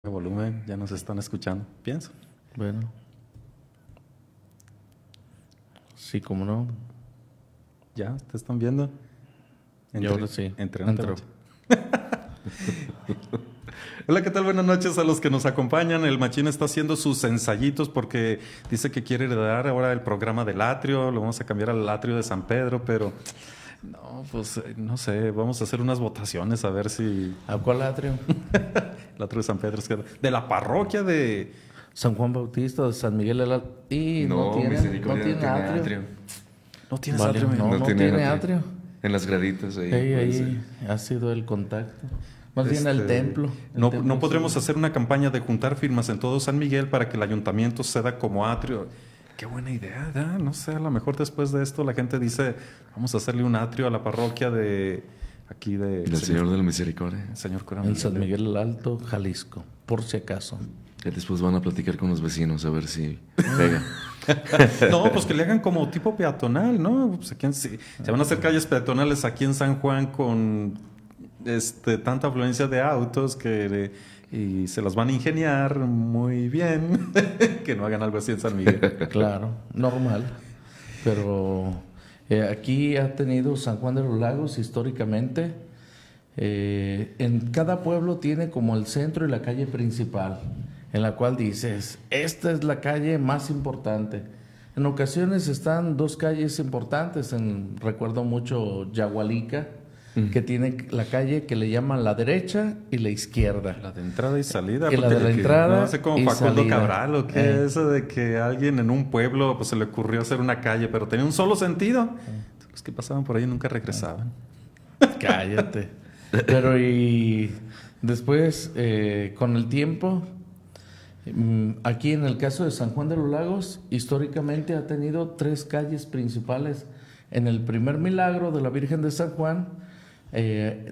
El volumen, ya nos están escuchando, pienso. Bueno, sí, como no. ¿Ya? ¿Te están viendo? Y ahora sí. Entro. Hola, ¿qué tal? Buenas noches a los que nos acompañan. El Machín está haciendo sus ensayitos porque dice que quiere heredar ahora el programa del Atrio. Lo vamos a cambiar al Atrio de San Pedro, pero no, pues no sé. Vamos a hacer unas votaciones a ver si ¿A cuál atrio? el Atrio de San Pedro es que de la parroquia de San Juan Bautista, de San Miguel el Y no tiene atrio. no tienes Vale, Atrio. no tiene atrio. En las graditas ahí. Ahí ha sido el contacto. Más bien el templo. No podremos hacer una campaña de juntar firmas en todo San Miguel para que el ayuntamiento ceda como atrio. Qué buena idea, ¿verdad? No sé, a lo mejor después de esto la gente dice, vamos a hacerle un atrio a la parroquia de aquí de... Del Señor de la Misericordia. Señor Cura En San Miguel el Alto, Jalisco, por si acaso. Y después van a platicar con los vecinos a ver si pega. No, pues que le hagan como tipo peatonal, ¿no? Pues aquí se van a hacer calles peatonales aquí en San Juan con tanta afluencia de autos y se los van a ingeniar muy bien. Que no hagan algo así en San Miguel. Claro, normal. Pero aquí ha tenido San Juan de los Lagos históricamente. En cada pueblo tiene como el centro y la calle principal, en la cual dices, esta es la calle más importante. En ocasiones están dos calles importantes, recuerdo mucho Yagualica, que tiene la calle que le llaman la derecha y la izquierda. La de entrada y salida. Y la de la entrada no sé como y Facundo salida. Cabral o qué, eso de que a alguien en un pueblo pues se le ocurrió hacer una calle, pero tenía un solo sentido. Los que pasaban por ahí nunca regresaban. Cállate. Pero y después, con el tiempo, aquí en el caso de San Juan de los Lagos, históricamente ha tenido tres calles principales. En el primer milagro de la Virgen de San Juan,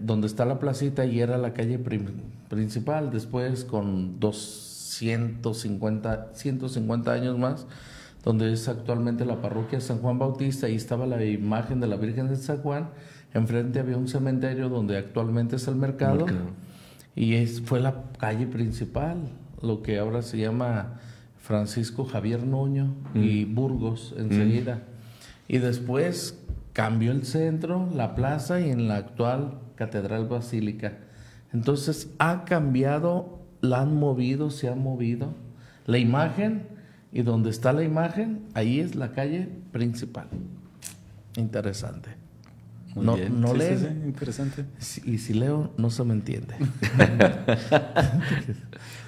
donde está la placita y era la calle principal. Después, con 150 años más, donde es actualmente la parroquia San Juan Bautista, y estaba la imagen de la Virgen de San Juan. Enfrente había un cementerio donde actualmente es el mercado. Y fue la calle principal, lo que ahora se llama Francisco Javier Nuño y Burgos enseguida. Y después cambió el centro, la plaza y en la actual Catedral Basílica. Entonces ha cambiado, la han movido, se ha movido. La imagen, y donde está la imagen, ahí es la calle principal. Interesante. Muy bien. No Sí, leo. sí, interesante. Y si leo, no se me entiende.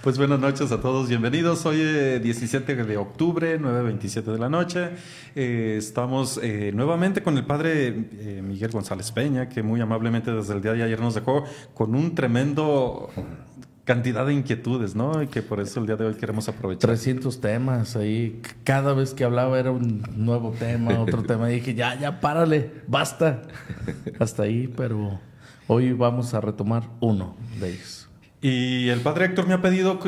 Pues buenas noches a todos, bienvenidos. Hoy 17 de octubre, 9:27 de la noche. Estamos nuevamente con el padre Miguel González Peña, que muy amablemente desde el día de ayer nos dejó con un tremendo cantidad de inquietudes, ¿no? Y que por eso el día de hoy queremos aprovechar. 300 temas ahí. Cada vez que hablaba era un nuevo tema, otro tema. Y dije, ya, párale, basta. Hasta ahí, pero hoy vamos a retomar uno de ellos. Y el padre Héctor me ha pedido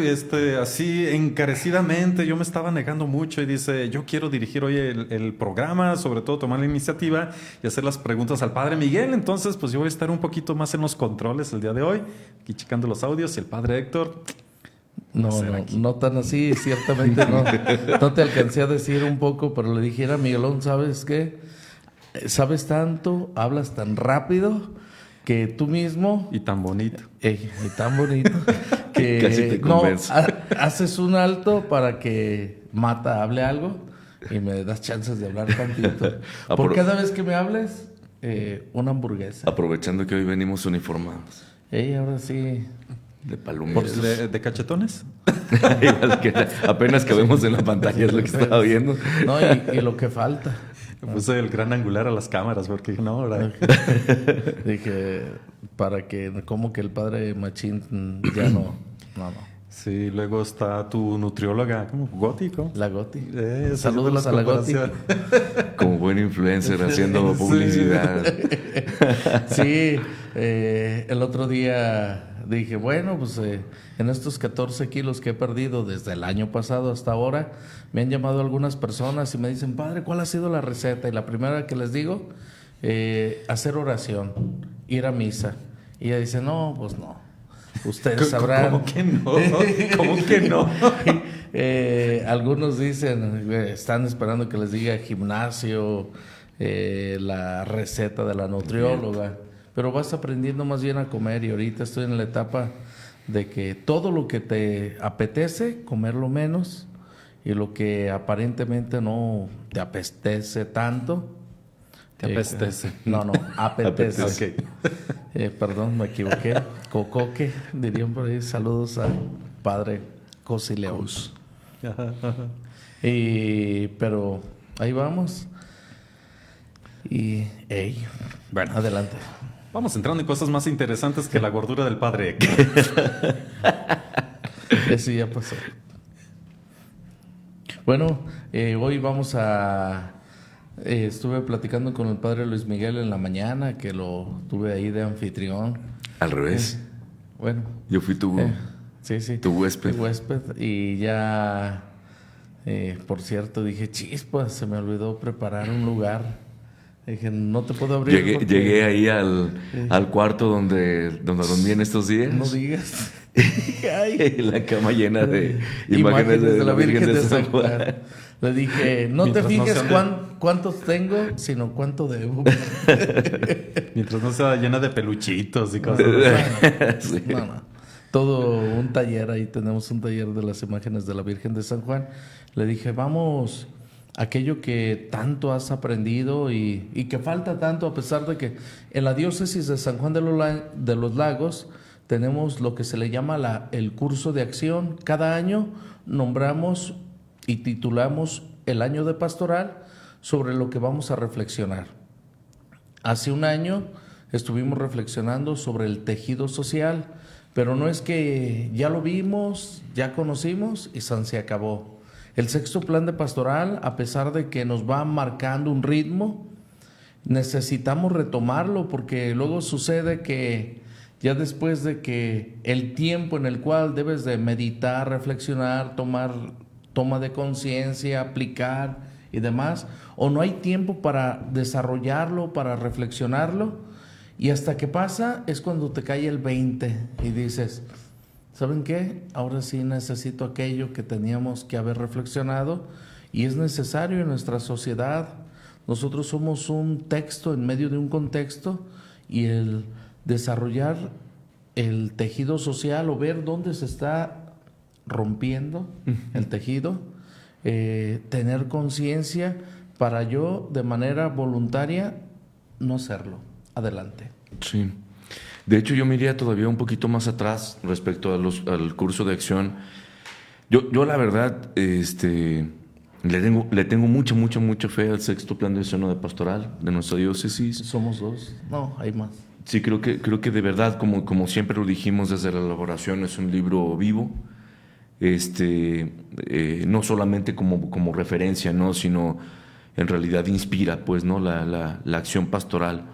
así encarecidamente, yo me estaba negando mucho y dice, yo quiero dirigir hoy el programa, sobre todo tomar la iniciativa y hacer las preguntas al padre Miguel. Entonces pues yo voy a estar un poquito más en los controles el día de hoy, aquí checando los audios, y el padre Héctor... No tan así, ciertamente no. No te alcancé a decir un poco, pero le dijera, Miguelón, ¿sabes qué? Sabes tanto, hablas tan rápido que tú mismo... Y tan bonito. Y tan bonito que Casi te convenzo. haces un alto para que Mata hable algo y me das chances de hablar tantito. Por cada vez que me hables, una hamburguesa. Aprovechando que hoy venimos uniformados. Ahora sí. De palomitas. ¿De cachetones? Igual que apenas que vemos en la pantalla es lo que estaba viendo. No, y lo que falta. Puse el gran angular a las cámaras porque no, ahora... Dije, para que, como que el padre Machín ya no. Sí, luego está tu nutrióloga, ¿cómo? ¿Gótico? La Goti. Saludos a la Goti. Como buen influencer haciendo publicidad. Sí, el otro día dije, bueno, pues en estos 14 kilos que he perdido desde el año pasado hasta ahora, me han llamado algunas personas y me dicen, padre, ¿cuál ha sido la receta? Y la primera que les digo, hacer oración, ir a misa. Y ella dice, no, pues no. Ustedes sabrán. ¿Cómo que no? ¿Cómo que no? Algunos dicen, están esperando que les diga gimnasio, la receta de la nutrióloga, pero vas aprendiendo más bien a comer, y ahorita estoy en la etapa de que todo lo que te apetece, comerlo menos, y lo que aparentemente no te apetece tanto. ¿Te apetece? No, apetece. Okay. Perdón, me equivoqué. Cocoque, dirían por ahí. Saludos al padre Cosi León. Pero ahí vamos. Y, bueno, adelante. Vamos entrando en cosas más interesantes que la gordura del padre. Eso ya pasó. Bueno, hoy vamos a... estuve platicando con el padre Luis Miguel en la mañana, que lo tuve ahí de anfitrión. Al revés. Bueno. Yo fui tu huésped. Tu huésped. Y ya, por cierto, dije, chispas, se me olvidó preparar un lugar. Dije, no te puedo abrir. Llegué ahí al cuarto donde dormí en estos días. No digas. La cama llena de imágenes de la Virgen de San Juan. Le dije, no te fijes cuántos tengo, sino cuánto debo. Mientras no sea llena de peluchitos y cosas así. Sí. No. Todo un taller, ahí tenemos un taller de las imágenes de la Virgen de San Juan. Le dije, vamos, aquello que tanto has aprendido y que falta tanto, a pesar de que en la diócesis de San Juan de los Lagos tenemos lo que se le llama el curso de acción. Cada año nombramos y titulamos el año de pastoral sobre lo que vamos a reflexionar. Hace un año estuvimos reflexionando sobre el tejido social, pero no es que ya lo vimos, ya conocimos y se acabó. El sexto plan de pastoral, a pesar de que nos va marcando un ritmo, necesitamos retomarlo, porque luego sucede que ya después de que el tiempo en el cual debes de meditar, reflexionar, toma de conciencia, aplicar y demás, o no hay tiempo para desarrollarlo, para reflexionarlo, y hasta que pasa es cuando te cae el 20 y dices, ¿saben qué? Ahora sí necesito aquello que teníamos que haber reflexionado, y es necesario en nuestra sociedad. Nosotros somos un texto en medio de un contexto, y el desarrollar el tejido social o ver dónde se está rompiendo el tejido, tener conciencia para yo de manera voluntaria no hacerlo. Adelante. Sí. De hecho, yo me iría todavía un poquito más atrás respecto al curso de acción. Yo la verdad, le tengo mucha fe al sexto plan de acción de pastoral de nuestra diócesis. Somos dos. No, hay más. Sí, creo que de verdad, como siempre lo dijimos desde la elaboración, es un libro vivo. No solamente como referencia, ¿no? Sino en realidad inspira, pues, ¿no? la acción pastoral.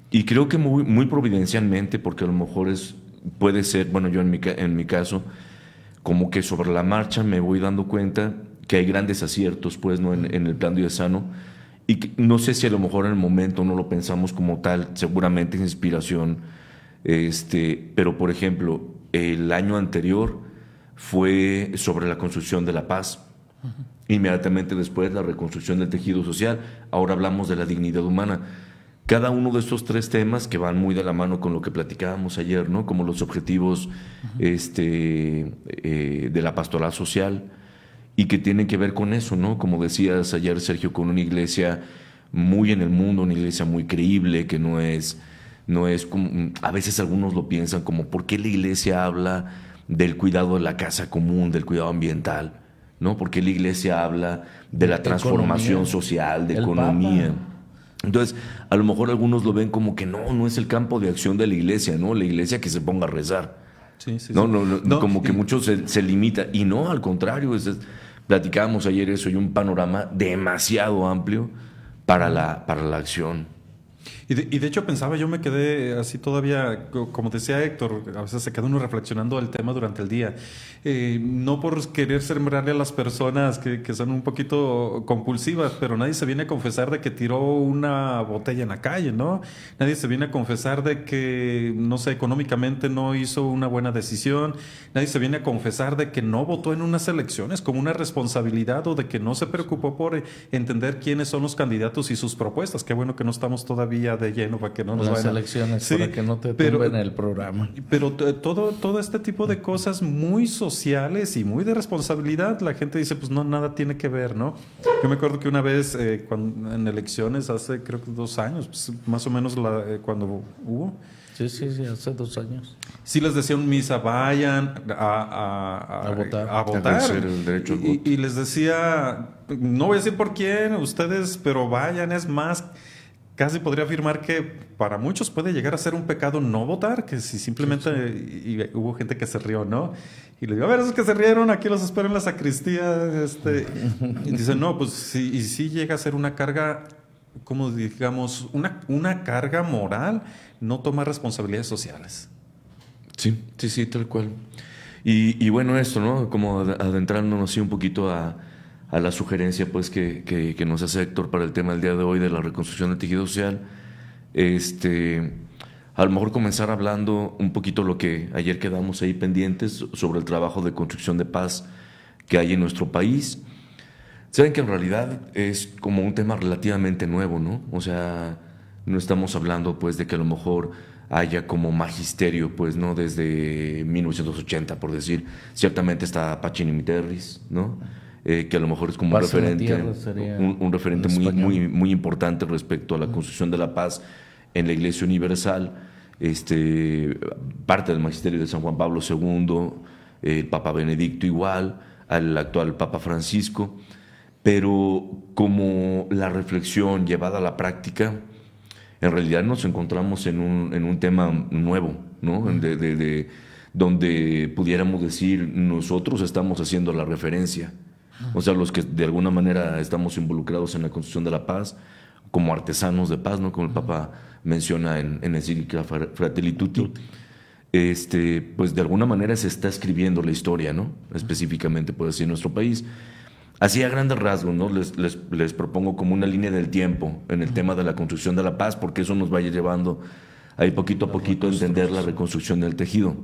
Y creo que muy providencialmente, porque a lo mejor puede ser, bueno, yo en mi caso, como que sobre la marcha me voy dando cuenta que hay grandes aciertos, pues, ¿no? En el plan diocesano, y que, no sé si a lo mejor en el momento no lo pensamos como tal, seguramente es inspiración, pero por ejemplo, el año anterior fue sobre la construcción de la paz. Inmediatamente después la reconstrucción del tejido social. Ahora hablamos de la dignidad humana. Cada uno de estos tres temas que van muy de la mano con lo que platicábamos ayer, ¿no? Como los objetivos de la pastoral social, y que tienen que ver con eso, ¿no? Como decías ayer, Sergio, con una iglesia muy en el mundo, una iglesia muy creíble, que no es como, a veces algunos lo piensan como, ¿por qué la iglesia habla del cuidado de la casa común, del cuidado ambiental? ¿No? ¿Por qué la iglesia habla de la transformación social, de economía? Papa. Entonces, a lo mejor algunos lo ven como que no es el campo de acción de la iglesia, ¿no? La iglesia que se ponga a rezar. Sí. No, como que muchos se limita. Y no, al contrario, platicábamos ayer eso, hay un panorama demasiado amplio para la acción. Y de hecho pensaba, yo me quedé así todavía, como decía Héctor, a veces se queda uno reflexionando el tema durante el día. No por querer sembrarle a las personas que son un poquito compulsivas, pero nadie se viene a confesar de que tiró una botella en la calle, ¿no? Nadie se viene a confesar de que, no sé, económicamente no hizo una buena decisión. Nadie se viene a confesar de que no votó en unas elecciones como una responsabilidad o de que no se preocupó por entender quiénes son los candidatos y sus propuestas. Qué bueno que no estamos todavía de lleno para que no nos las vayan elecciones, sí, para que no te tumben el programa. Pero todo este tipo de cosas muy sociales y muy de responsabilidad, la gente dice, pues no, nada tiene que ver, ¿no? Yo me acuerdo que una vez en elecciones, hace creo que 2 años, pues, más o menos cuando hubo. Sí, hace 2 años. Sí les decía en misa, vayan A votar. A votar. A ejercer el derecho al voto. Y les decía, no voy a decir por quién, ustedes, pero vayan, es más... Casi podría afirmar que para muchos puede llegar a ser un pecado no votar, que si simplemente y hubo gente que se rió, ¿no? Y le digo, a ver, esos que se rieron, aquí los espero en la sacristía. Y dicen, no, pues sí, y sí llega a ser una carga, como digamos, una carga moral, no toma responsabilidades sociales. Sí, tal cual. Y bueno, esto, ¿no? Como adentrándonos así un poquito a la sugerencia pues que nos hace Héctor para el tema del día de hoy de la reconstrucción del tejido social. A lo mejor comenzar hablando un poquito lo que ayer quedamos ahí pendientes sobre el trabajo de construcción de paz que hay en nuestro país. Saben que en realidad es como un tema relativamente nuevo, ¿no? O sea, no estamos hablando pues de que a lo mejor haya como magisterio, pues, ¿no? Desde 1980, por decir. Ciertamente está Pacini Miterris, ¿no? Que a lo mejor es como un referente muy importante respecto a la construcción de la paz en la Iglesia Universal, parte del magisterio de San Juan Pablo II, el Papa Benedicto igual, al actual Papa Francisco, pero como la reflexión llevada a la práctica, en realidad nos encontramos en un tema nuevo, ¿no? Donde pudiéramos decir, nosotros estamos haciendo la referencia. O sea, los que de alguna manera estamos involucrados en la construcción de la paz, como artesanos de paz, ¿no? Como el Papa menciona en Encíclica Fratelli Tutti, pues de alguna manera se está escribiendo la historia, ¿no? Específicamente, por decir, en nuestro país. Así a grandes rasgos, ¿no? Les propongo como una línea del tiempo en el tema de la construcción de la paz, porque eso nos vaya llevando ahí poquito a poquito a entender la reconstrucción del tejido,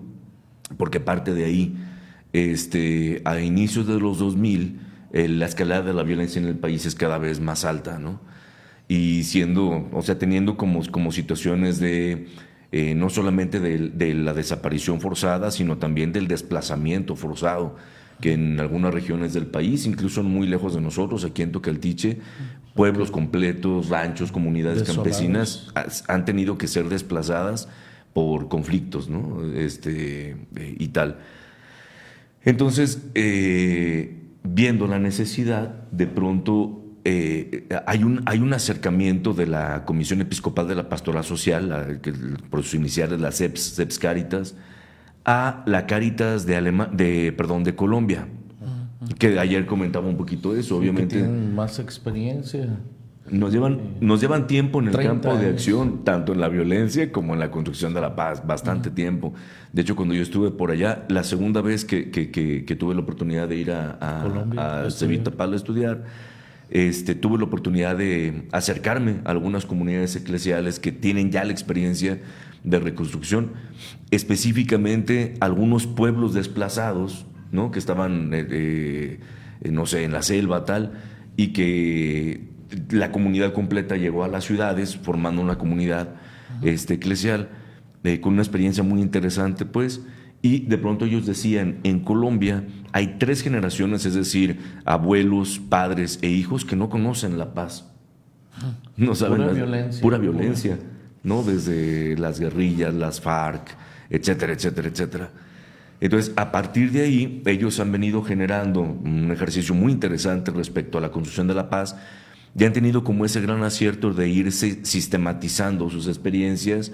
porque parte de ahí. A inicios de los 2000, la escalada de la violencia en el país es cada vez más alta, ¿no? Y teniendo como situaciones de no solamente de la desaparición forzada, sino también del desplazamiento forzado, que en algunas regiones del país, incluso muy lejos de nosotros, aquí en Tocaltiche, pueblos completos, ranchos, comunidades campesinas han tenido que ser desplazadas por conflictos, ¿no? Y tal. Entonces, viendo la necesidad, de pronto hay un acercamiento de la Comisión Episcopal de la Pastoral Social, por sus iniciales, la CEPS Caritas, a la Caritas de Colombia, que ayer comentaba un poquito eso, obviamente. Que tienen más experiencia. Nos llevan tiempo en el campo de años. acción, tanto en la violencia como en la construcción de la paz, bastante tiempo. De hecho, cuando yo estuve por allá, la segunda vez que tuve la oportunidad de ir a Cevita-Pal a estudiar, tuve la oportunidad de acercarme a algunas comunidades eclesiales que tienen ya la experiencia de reconstrucción, específicamente algunos pueblos desplazados, ¿no? Que estaban, no sé, en la selva, tal, y que la comunidad completa llegó a las ciudades formando una comunidad eclesial con una experiencia muy interesante, pues, y de pronto ellos decían, en Colombia hay 3 generaciones, es decir, abuelos, padres e hijos que no conocen la paz. No saben pura violencia, ¿no? Desde las guerrillas, las FARC, etcétera, etcétera, etcétera. Entonces, a partir de ahí, ellos han venido generando un ejercicio muy interesante respecto a la construcción de la paz. Ya han tenido como ese gran acierto de irse sistematizando sus experiencias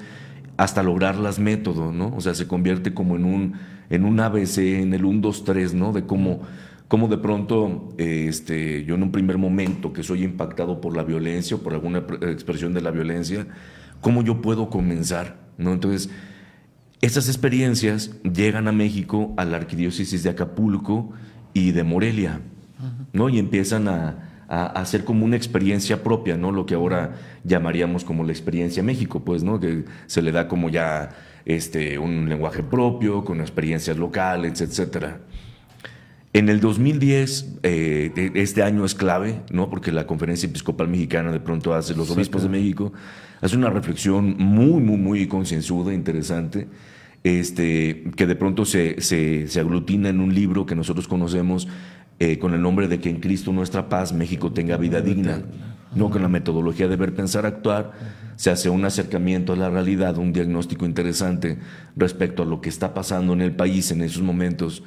hasta lograrlas método, ¿no? O sea, se convierte como en un ABC, en el 1, 2, 3, ¿no? De cómo Cómo de pronto yo en un primer momento que soy impactado por la violencia o por alguna expresión de la violencia, cómo yo puedo comenzar, ¿no? Entonces, esas experiencias llegan a México, a la arquidiócesis de Acapulco y de Morelia, ¿no? Y empiezan a hacer como una experiencia propia, ¿no? Lo que ahora llamaríamos como la experiencia México, pues, ¿no? Que se le da como ya un lenguaje propio, con experiencias locales, etcétera. En el 2010, este año es clave, ¿no? Porque la Conferencia Episcopal Mexicana de pronto hace, los obispos de México, hace una reflexión muy, muy, muy concienzuda, interesante, que de pronto se aglutina en un libro que nosotros conocemos con el nombre de Que en Cristo Nuestra Paz, México tenga vida digna. No, con la metodología de ver, pensar, actuar, se hace un acercamiento a la realidad, un diagnóstico interesante respecto a lo que está pasando en el país en esos momentos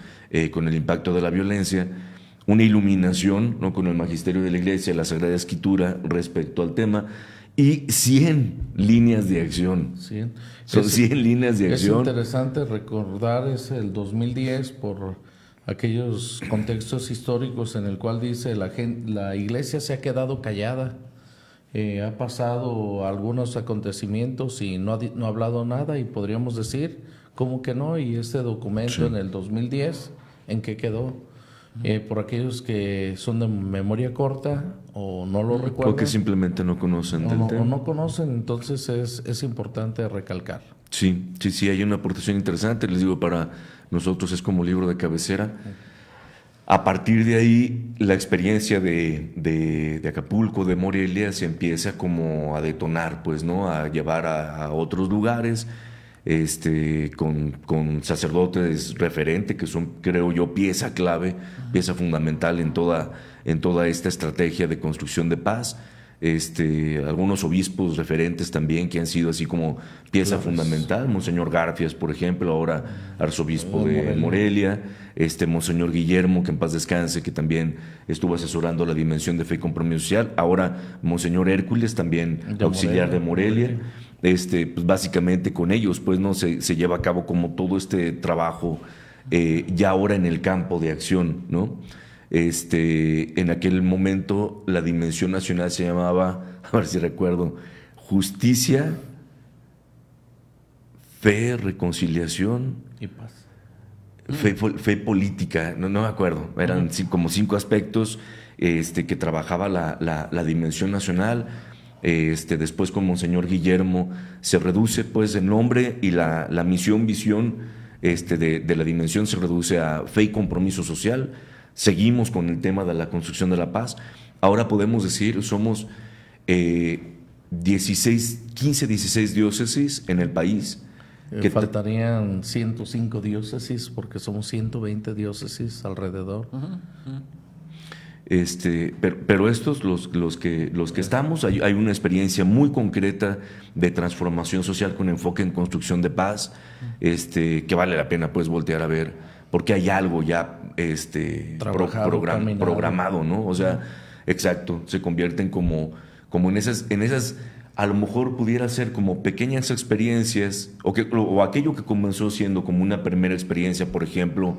con el impacto de la violencia, una iluminación, ¿no? Con el magisterio de la Iglesia, la Sagrada Escritura respecto al tema, y 100 líneas de acción. 100. Son 100 líneas de acción. Es interesante recordar, es el 2010 por aquellos contextos históricos en el cual dice la Iglesia se ha quedado callada, ha pasado algunos acontecimientos y no ha hablado nada, y podríamos decir, ¿cómo que no? Y este documento en el 2010, ¿en qué quedó? Por aquellos que son de memoria corta o no lo recuerdan. O que simplemente no conocen del tema. O no conocen, entonces es importante recalcar. Sí, hay una aportación interesante, les digo, para nosotros es como libro de cabecera. A partir de ahí, la experiencia de Acapulco, de Morelia, se empieza como a detonar, pues, ¿no? A llevar a otros lugares, con sacerdotes referentes, que son, creo yo, pieza clave, pieza fundamental en toda esta estrategia de construcción de paz. Algunos obispos referentes también que han sido así como pieza fundamental, Monseñor Garfias, por ejemplo, ahora arzobispo de Morelia, Monseñor Guillermo, que en paz descanse, que también estuvo asesorando la dimensión de fe y compromiso social, ahora Monseñor Hércules, también auxiliar de Morelia. Pues básicamente con ellos pues no se lleva a cabo como todo este trabajo ya ahora en el campo de acción, ¿no? En aquel momento la dimensión nacional se llamaba, a ver si recuerdo, justicia, fe, reconciliación y paz. Fe política, no me acuerdo, eran como 5 aspectos que trabajaba la dimensión nacional. Después con Monseñor Guillermo se reduce pues el nombre y la misión, visión de la dimensión se reduce a fe y compromiso social. Seguimos con el tema de la construcción de la paz. Ahora podemos decir, somos 15, 16 diócesis en el país. Que faltarían 105 diócesis porque somos 120 diócesis alrededor. Pero estos, los que estamos, hay una experiencia muy concreta de transformación social con enfoque en construcción de paz, que vale la pena pues voltear a ver, porque hay algo ya programado, ¿no? O sea, exacto, se convierten como en esas, a lo mejor pudiera ser como pequeñas experiencias, o aquello que comenzó siendo como una primera experiencia, por ejemplo,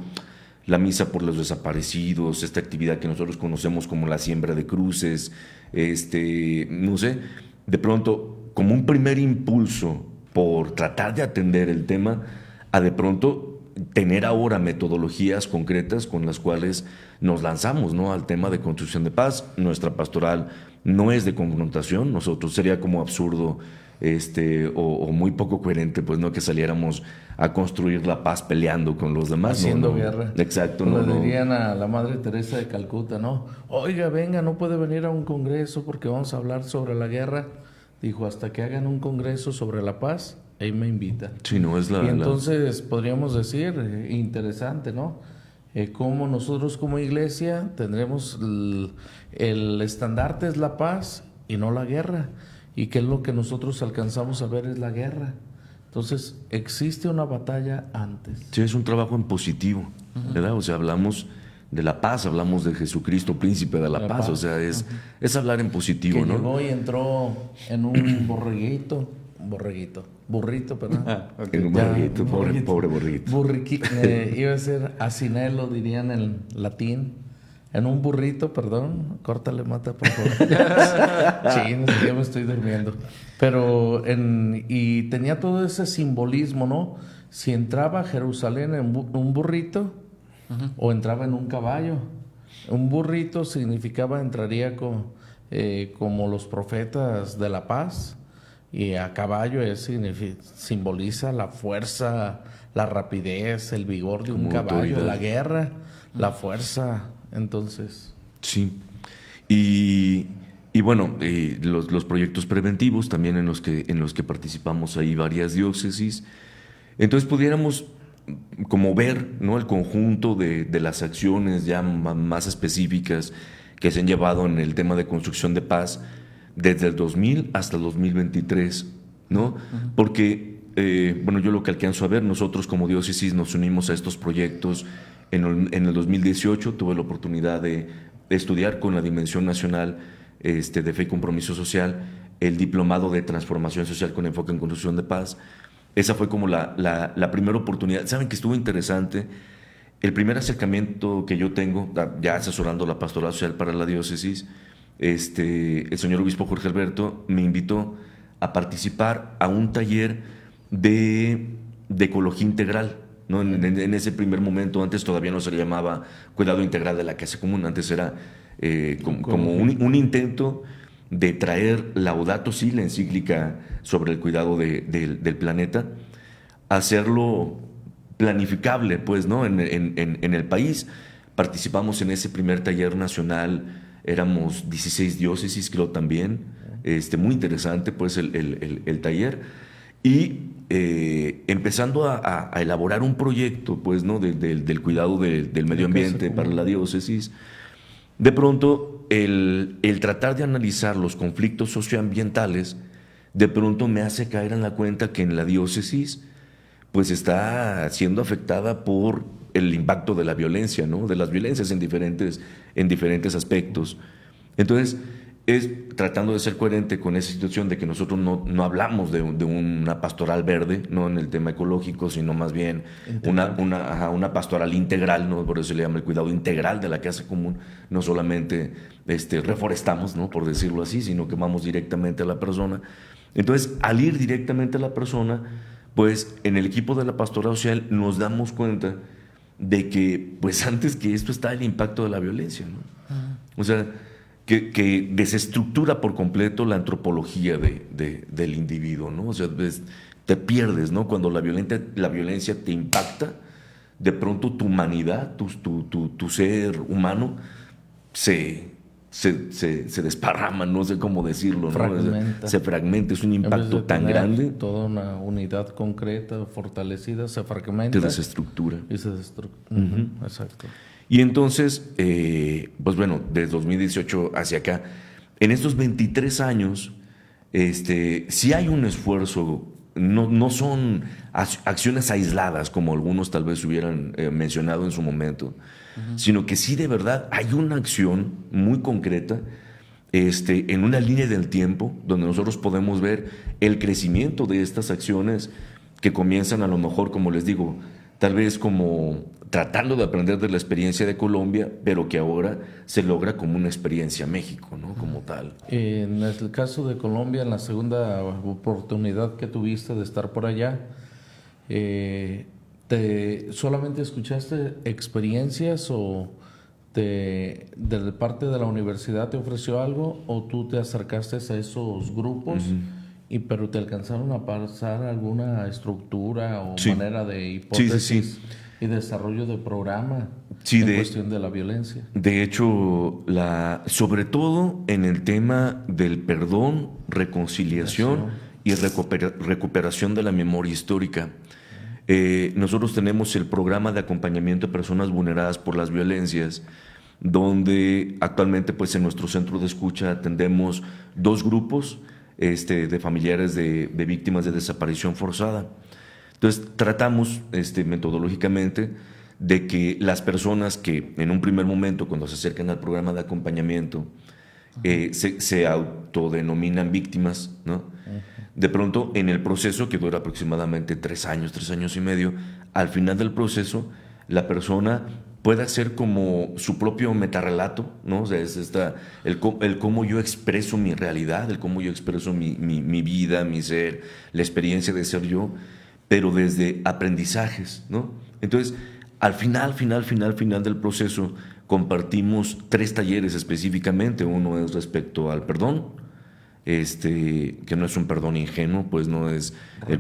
la misa por los desaparecidos, esta actividad que nosotros conocemos como la siembra de cruces, no sé, de pronto como un primer impulso por tratar de atender el tema, a de pronto tener ahora metodologías concretas con las cuales nos lanzamos, ¿no?, al tema de construcción de paz. Nuestra pastoral no es de confrontación, nosotros sería como absurdo o muy poco coherente, pues, no, que saliéramos a construir la paz peleando con los demás. Haciendo guerra. Exacto. Le dirían a la Madre Teresa de Calcuta, ¿no? Oiga, venga, no puede venir a un congreso porque vamos a hablar sobre la guerra. Dijo, hasta que hagan un congreso sobre la paz, ahí me invita. Sí, no es y entonces podríamos decir, interesante, ¿no? Cómo nosotros como iglesia tendremos el estandarte es la paz y no la guerra. Y que es lo que nosotros alcanzamos a ver es la guerra. Entonces, existe una batalla antes. Sí, es un trabajo en positivo, ¿verdad? O sea, hablamos de la paz, hablamos de Jesucristo, príncipe de la paz. O sea, es hablar en positivo, que ¿no? Llegó y entró en un burrito, perdón. En un pobre borreguito. Iba a ser asinello, dirían en latín. en un burrito, perdón, córtale, Mata, por favor. Sí, ya me estoy durmiendo. Pero, y tenía todo ese simbolismo, ¿no? Si entraba a Jerusalén en un burrito o entraba en un caballo. Un burrito significaba entraría como los profetas de la paz, y a caballo simboliza la fuerza, la rapidez, el vigor de un Como caballo, autoridad. la guerra, la fuerza. Entonces, Sí. Y bueno, los proyectos preventivos también en los que participamos ahí varias diócesis. Entonces pudiéramos como ver, ¿no?, el conjunto de las acciones ya más específicas que se han llevado en el tema de construcción de paz desde el 2000 hasta el 2023, ¿no? Porque, bueno, yo lo que alcanzo a ver, nosotros como diócesis nos unimos a estos proyectos en el 2018. Tuve la oportunidad de estudiar con la Dimensión Nacional de Fe y Compromiso Social el Diplomado de Transformación Social con enfoque en construcción de paz. Esa fue como la primera oportunidad. ¿Saben que estuvo interesante? El primer acercamiento que yo tengo, ya asesorando la pastoral social para la diócesis, el señor obispo Jorge Alberto me invitó a participar a un taller de ecología integral, ¿no? En ese primer momento, antes todavía no se le llamaba cuidado integral de la casa común, antes era como un intento de traer Laudato Si, la encíclica sobre el cuidado del planeta, hacerlo planificable, pues, ¿no?, en el país. Participamos en ese primer taller nacional, éramos 16 diócesis, creo también, muy interesante, pues, el taller, y empezando a elaborar un proyecto, pues, ¿no?, del cuidado del medio ambiente para la diócesis. De pronto, el tratar de analizar los conflictos socioambientales, de pronto me hace caer en la cuenta que en la diócesis, pues, está siendo afectada por el impacto de la violencia, ¿no?, de las violencias en diferentes aspectos. Entonces, es tratando de ser coherente con esa situación de que nosotros no hablamos de una pastoral verde, no en el tema ecológico, sino más bien una pastoral integral, ¿no? Por eso se le llama el cuidado integral de la casa común. No solamente reforestamos, ¿no?, por decirlo así, sino que vamos directamente a la persona. Entonces, al ir directamente a la persona, pues en el equipo de la pastoral social nos damos cuenta de que, pues, antes que esto está el impacto de la violencia, ¿no? O sea, que desestructura por completo la antropología del individuo, ¿no? O sea, te pierdes, ¿no? Cuando la violencia te impacta, de pronto tu humanidad, tu ser humano se desparrama, no sé cómo decirlo, ¿no? Se fragmenta, es un impacto tan grande. Toda una unidad concreta, fortalecida, se fragmenta. Te desestructura. Y se destructura. Exacto. Y entonces, pues bueno, desde 2018 hacia acá, en estos 23 años, sí hay un esfuerzo, no son acciones aisladas como algunos tal vez hubieran mencionado en su momento, sino que sí de verdad hay una acción muy concreta en una línea del tiempo donde nosotros podemos ver el crecimiento de estas acciones que comienzan a lo mejor, como les digo, tal vez como tratando de aprender de la experiencia de Colombia, pero que ahora se logra como una experiencia México, ¿no?, como tal. En el caso de Colombia, en la segunda oportunidad que tuviste de estar por allá, ¿solamente escuchaste experiencias o de parte de la universidad te ofreció algo, o tú te acercaste a esos grupos pero te alcanzaron a pasar alguna estructura o manera de hipótesis y desarrollo de programa en cuestión de la violencia? De hecho, sobre todo en el tema del perdón, reconciliación y recuperación de la memoria histórica. Nosotros tenemos el programa de acompañamiento a personas vulneradas por las violencias, donde actualmente, pues, en nuestro centro de escucha atendemos 2 grupos de familiares de víctimas de desaparición forzada. Entonces, tratamos metodológicamente de que las personas que en un primer momento, cuando se acercan al programa de acompañamiento, se autodenominan víctimas, ¿no? De pronto, en el proceso, que dura aproximadamente 3 años y medio, al final del proceso, la persona pueda ser como su propio metarrelato, ¿no? O sea, es el cómo yo expreso mi realidad, el cómo yo expreso mi vida, mi ser, la experiencia de ser yo, pero desde aprendizajes, ¿no? Entonces, al final del proceso, compartimos 3 talleres específicamente. Uno es respecto al perdón, que no es un perdón ingenuo, pues no es el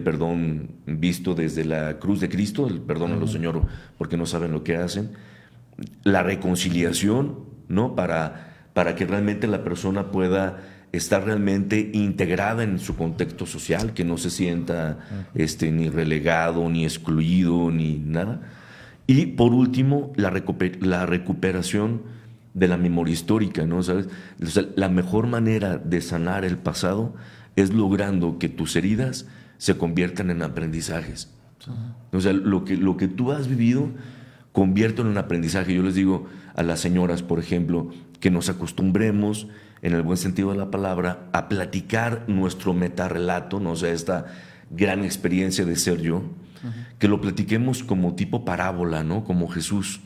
perdón visto desde la cruz de Cristo, el perdónalo, Señor, porque no saben lo que hacen. La reconciliación, ¿no? Para que realmente la persona pueda estar realmente integrada en su contexto social, que no se sienta ni relegado, ni excluido, ni nada. Y por último, la recuperación de la memoria histórica, ¿no? ¿Sabes? O sea, la mejor manera de sanar el pasado es logrando que tus heridas se conviertan en aprendizajes. O sea, lo que tú has vivido, conviértelo en aprendizaje. Yo les digo a las señoras, por ejemplo, que nos acostumbremos, en el buen sentido de la palabra, a platicar nuestro metarrelato, ¿no? O sea, esta gran experiencia de ser yo, que lo platiquemos como tipo parábola, ¿no? Como Jesús,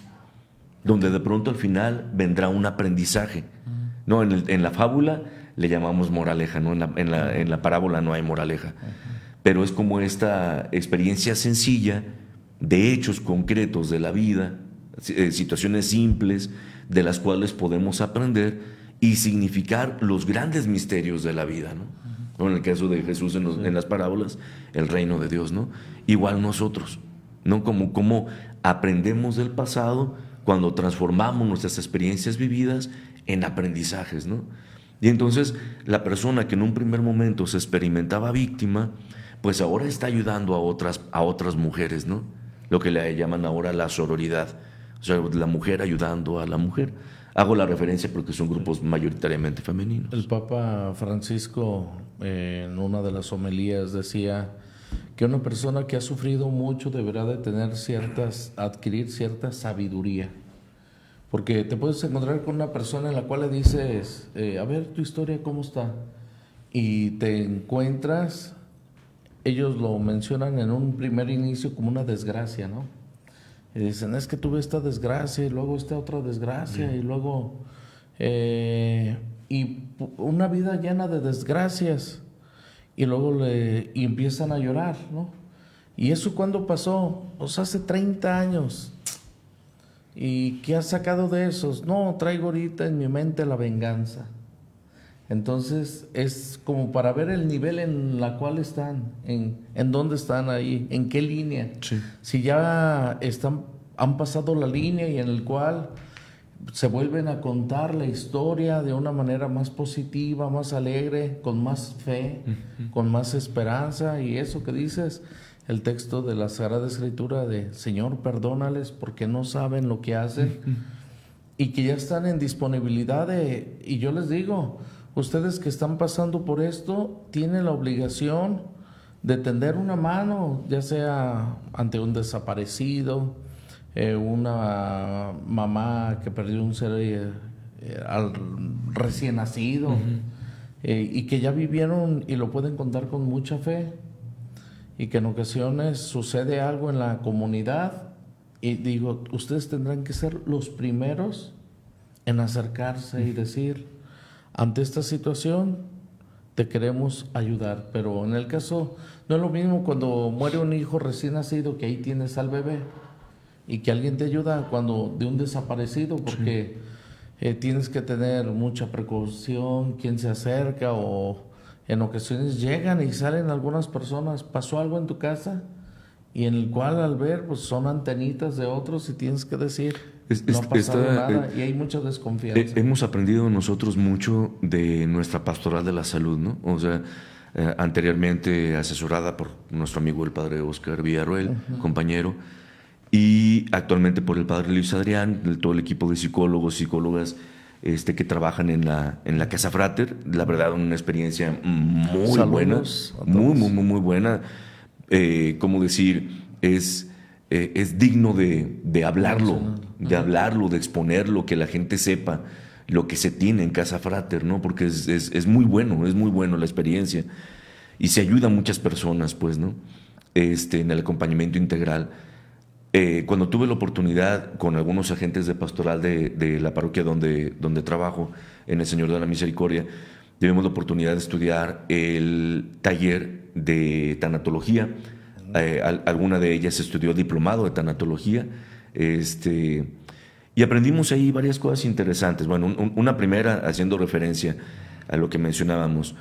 donde de pronto al final vendrá un aprendizaje. No, en la fábula le llamamos moraleja, ¿no? En la parábola no hay moraleja. Pero es como esta experiencia sencilla de hechos concretos de la vida, situaciones simples de las cuales podemos aprender y significar los grandes misterios de la vida, ¿no? En el caso de Jesús en las parábolas, el reino de Dios, ¿no? Igual nosotros, ¿no? Como aprendemos del pasado cuando transformamos nuestras experiencias vividas en aprendizajes, ¿no? Y entonces la persona que en un primer momento se experimentaba víctima, pues ahora está ayudando a otras mujeres, ¿no? Lo que le llaman ahora la sororidad, o sea, la mujer ayudando a la mujer. Hago la referencia porque son grupos mayoritariamente femeninos. El Papa Francisco en una de las homilías decía que una persona que ha sufrido mucho deberá de tener adquirir cierta sabiduría. Porque te puedes encontrar con una persona en la cual le dices, a ver, tu historia, ¿cómo está? Y te encuentras, ellos lo mencionan en un primer inicio como una desgracia, ¿no? Y dicen, es que tuve esta desgracia y luego esta otra desgracia y luego... y una vida llena de desgracias. Y luego y empiezan a llorar, ¿no? ¿Y eso cuándo pasó? Pues hace 30 años. ¿Y qué has sacado de esos? No, traigo ahorita en mi mente la venganza. Entonces es como para ver el nivel en la cual están, en dónde están ahí, en qué línea. Sí. Si ya han pasado la línea y en el cual se vuelven a contar la historia de una manera más positiva, más alegre, con más fe, con más esperanza. Y eso que dices, el texto de la Sagrada Escritura de Señor, perdónales porque no saben lo que hacen, y que ya están en disponibilidad y yo les digo, ustedes que están pasando por esto, tienen la obligación de tender una mano, ya sea ante un desaparecido, una mamá que perdió un ser recién nacido, y que ya vivieron y lo pueden contar con mucha fe, y que en ocasiones sucede algo en la comunidad, y digo, ustedes tendrán que ser los primeros en acercarse y decir, ante esta situación te queremos ayudar. Pero en el caso, no es lo mismo cuando muere un hijo recién nacido, que ahí tienes al bebé, y que alguien te ayuda cuando de un desaparecido, porque tienes que tener mucha precaución, quién se acerca, o en ocasiones llegan y salen algunas personas, pasó algo en tu casa, y en el cual al ver pues son antenitas de otros y tienes que decir, no ha pasado nada, y hay mucha desconfianza. Hemos aprendido nosotros mucho de nuestra pastoral de la salud, ¿no? O sea, anteriormente asesorada por nuestro amigo el padre Oscar Villarroel, compañero, y actualmente por el padre Luis Adrián, todo el equipo de psicólogos, psicólogas que trabajan en la Casa Frater. La verdad, una experiencia muy buena, muy buena. ¿Cómo decir? Es digno de hablarlo, de exponerlo, que la gente sepa lo que se tiene en Casa Frater, ¿no? Porque es muy bueno la experiencia, y se ayuda a muchas personas, pues, ¿no? En el acompañamiento integral. Cuando tuve la oportunidad con algunos agentes de pastoral de la parroquia donde trabajo, en el Señor de la Misericordia, tuvimos la oportunidad de estudiar el taller de tanatología. Alguna de ellas estudió diplomado de tanatología. Y aprendimos ahí varias cosas interesantes. Bueno, una primera, haciendo referencia a lo que mencionábamos,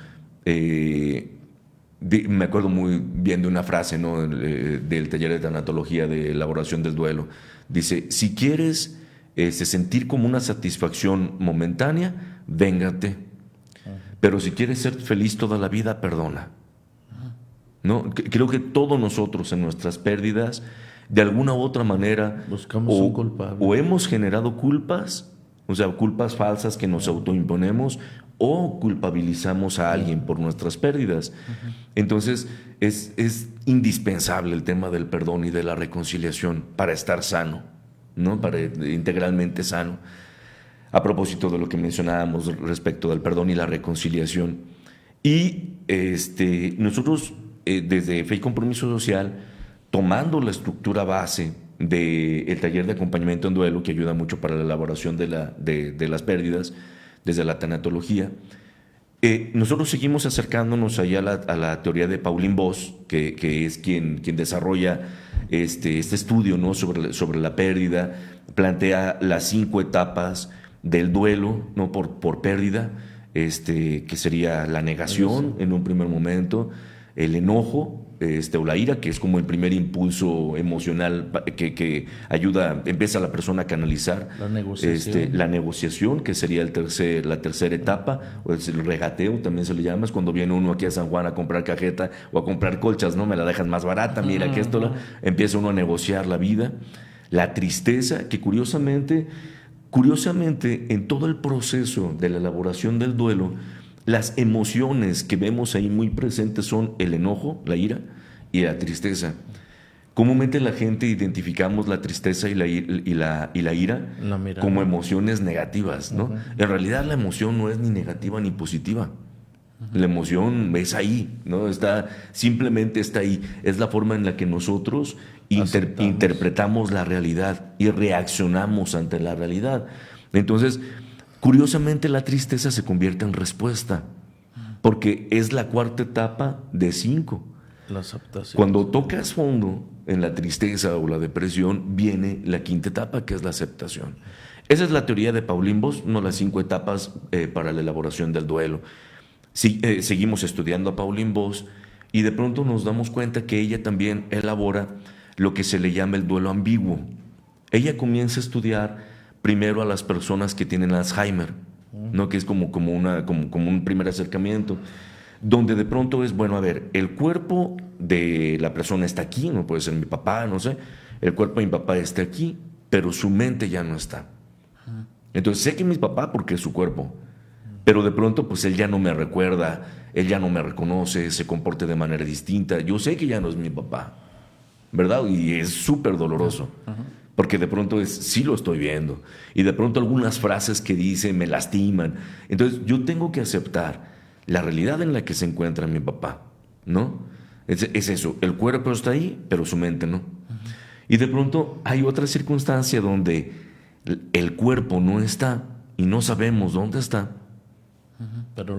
me acuerdo muy bien de una frase, ¿no? Del taller de tanatología de elaboración del duelo. Dice, si quieres sentir como una satisfacción momentánea, véngate. Pero si quieres ser feliz toda la vida, perdona. ¿No? Creo que todos nosotros en nuestras pérdidas, de alguna u otra manera, buscamos un culpable. O hemos generado culpas, o sea, culpas falsas que nos autoimponemos, o culpabilizamos a alguien por nuestras pérdidas. Entonces, es indispensable el tema del perdón y de la reconciliación para estar sano, ¿no? Para integralmente sano. A propósito de lo que mencionábamos respecto del perdón y la reconciliación. Y nosotros, desde Fe y Compromiso Social, tomando la estructura base del taller de acompañamiento en duelo, que ayuda mucho para la elaboración de las pérdidas, desde la tanatología, nosotros seguimos acercándonos allá a la teoría de Pauline Boss, que es quien desarrolla este estudio, ¿no? sobre la pérdida, plantea las 5 etapas del duelo, ¿no? por pérdida, que sería la negación en un primer momento, el enojo, o la ira, que es como el primer impulso emocional que ayuda, empieza a la persona a canalizar. La negociación, que sería la tercera etapa, o el regateo también se le llama, es cuando viene uno aquí a San Juan a comprar cajeta o a comprar colchas, ¿no? Me la dejas más barata, mira que esto, empieza uno a negociar la vida. La tristeza, que curiosamente, en todo el proceso de la elaboración del duelo, las emociones que vemos ahí muy presentes son el enojo, la ira y la tristeza. Comúnmente la gente identificamos la tristeza y la ira como emociones negativas, ¿no? En realidad la emoción no es ni negativa ni positiva. La emoción es ahí, ¿no? Simplemente está ahí. Es la forma en la que nosotros interpretamos la realidad y reaccionamos ante la realidad. Entonces, curiosamente, la tristeza se convierte en respuesta, porque es la 4ª etapa de 5. La aceptación. Cuando tocas fondo en la tristeza o la depresión, viene la 5ª etapa, que es la aceptación. Esa es la teoría de Pauline Boss, no las 5 etapas para la elaboración del duelo. Seguimos estudiando a Pauline Boss y de pronto nos damos cuenta que ella también elabora lo que se le llama el duelo ambiguo. Ella comienza a estudiar primero a las personas que tienen Alzheimer, ¿no? Que es como un primer acercamiento, donde de pronto es, bueno, a ver, el cuerpo de la persona está aquí, no puede ser mi papá, no sé, el cuerpo de mi papá está aquí, pero su mente ya no está. Entonces sé que es mi papá porque es su cuerpo, pero de pronto pues él ya no me recuerda, él ya no me reconoce, se comporta de manera distinta, yo sé que ya no es mi papá, ¿verdad? Y es súper doloroso. Porque de pronto sí lo estoy viendo. Y de pronto algunas frases que dice me lastiman. Entonces yo tengo que aceptar la realidad en la que se encuentra mi papá, ¿no? Es eso, el cuerpo está ahí, pero su mente no. Y de pronto hay otra circunstancia donde el cuerpo no está y no sabemos dónde está.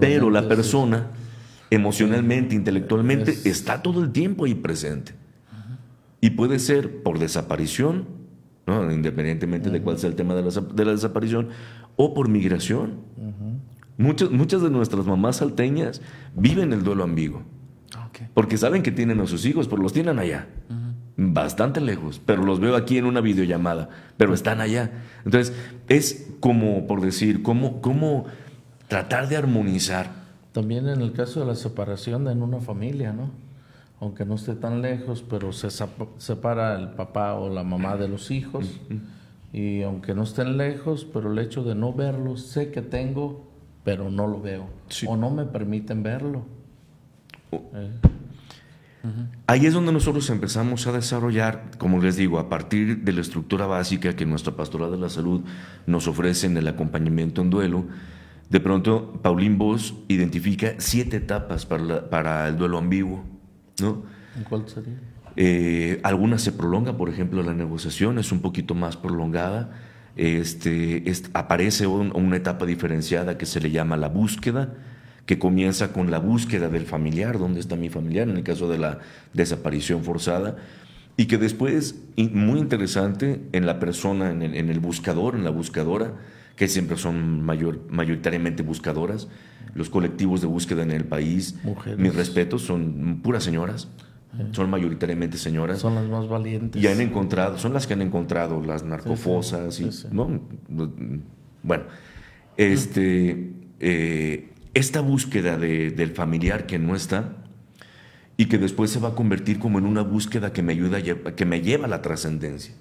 Pero la persona emocionalmente, intelectualmente, está todo el tiempo ahí presente. Y puede ser por desaparición, ¿no? Independientemente de cuál sea el tema de la desaparición, o por migración. Muchas de nuestras mamás salteñas viven el duelo ambiguo, porque saben que tienen a sus hijos, pero los tienen allá, bastante lejos, pero los veo aquí en una videollamada, pero están allá. Entonces, es como, por decir, cómo tratar de armonizar. También en el caso de la separación en una familia, ¿no? Aunque no esté tan lejos, pero se separa el papá o la mamá de los hijos. Y aunque no estén lejos, pero el hecho de no verlos, sé que tengo, pero no lo veo. Sí. O no me permiten verlo. Ahí es donde nosotros empezamos a desarrollar, como les digo, a partir de la estructura básica que nuestra Pastoral de la Salud nos ofrece en el acompañamiento en duelo. De pronto, Pauline Boss identifica 7 etapas para el duelo ambiguo, ¿no? ¿En cuál sería? Algunas se prolonga, por ejemplo, la negociación es un poquito más prolongada. Aparece una etapa diferenciada que se le llama la búsqueda, que comienza con la búsqueda del familiar, ¿dónde está mi familiar? En el caso de la desaparición forzada, y que después, muy interesante, en la persona, en el buscador, en la buscadora, que siempre son mayoritariamente buscadoras, los colectivos de búsqueda en el país, mujeres. Mis respetos, son puras señoras. Son mayoritariamente señoras. Son las más valientes. Y han encontrado, son las que han encontrado las narcofosas. Sí. ¿no? Bueno, esta búsqueda del familiar que no está y que después se va a convertir como en una búsqueda que me ayuda, que me lleva a la trascendencia.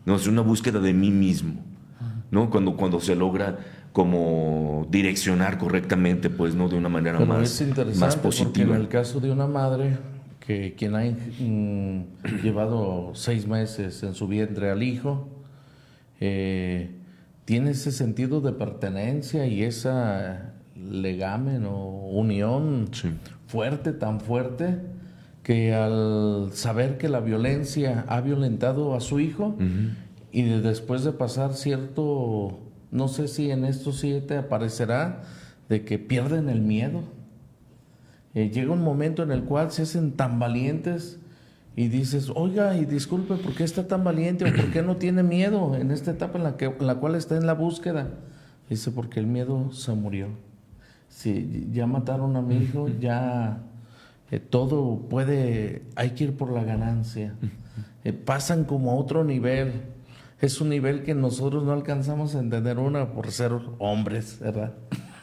¿No? Es una búsqueda de mí mismo, ¿no? Cuando se logra como direccionar correctamente, pues, ¿no? De una manera más positiva. Porque en el caso de una madre que quien ha llevado 6 meses en su vientre al hijo, tiene ese sentido de pertenencia y esa legamen o unión fuerte, tan fuerte, que al saber que la violencia ha violentado a su hijo, y después de pasar cierto, no sé si en estos 7 aparecerá, de que pierden el miedo. Llega un momento en el cual se hacen tan valientes y dices, oiga, y disculpe, ¿por qué está tan valiente o por qué no tiene miedo en esta etapa en la cual está en la búsqueda? Dice, porque el miedo se murió. Si ya mataron a mi hijo, ya todo puede, hay que ir por la ganancia. Pasan como a otro nivel. Es un nivel que nosotros no alcanzamos a entender por ser hombres, ¿verdad?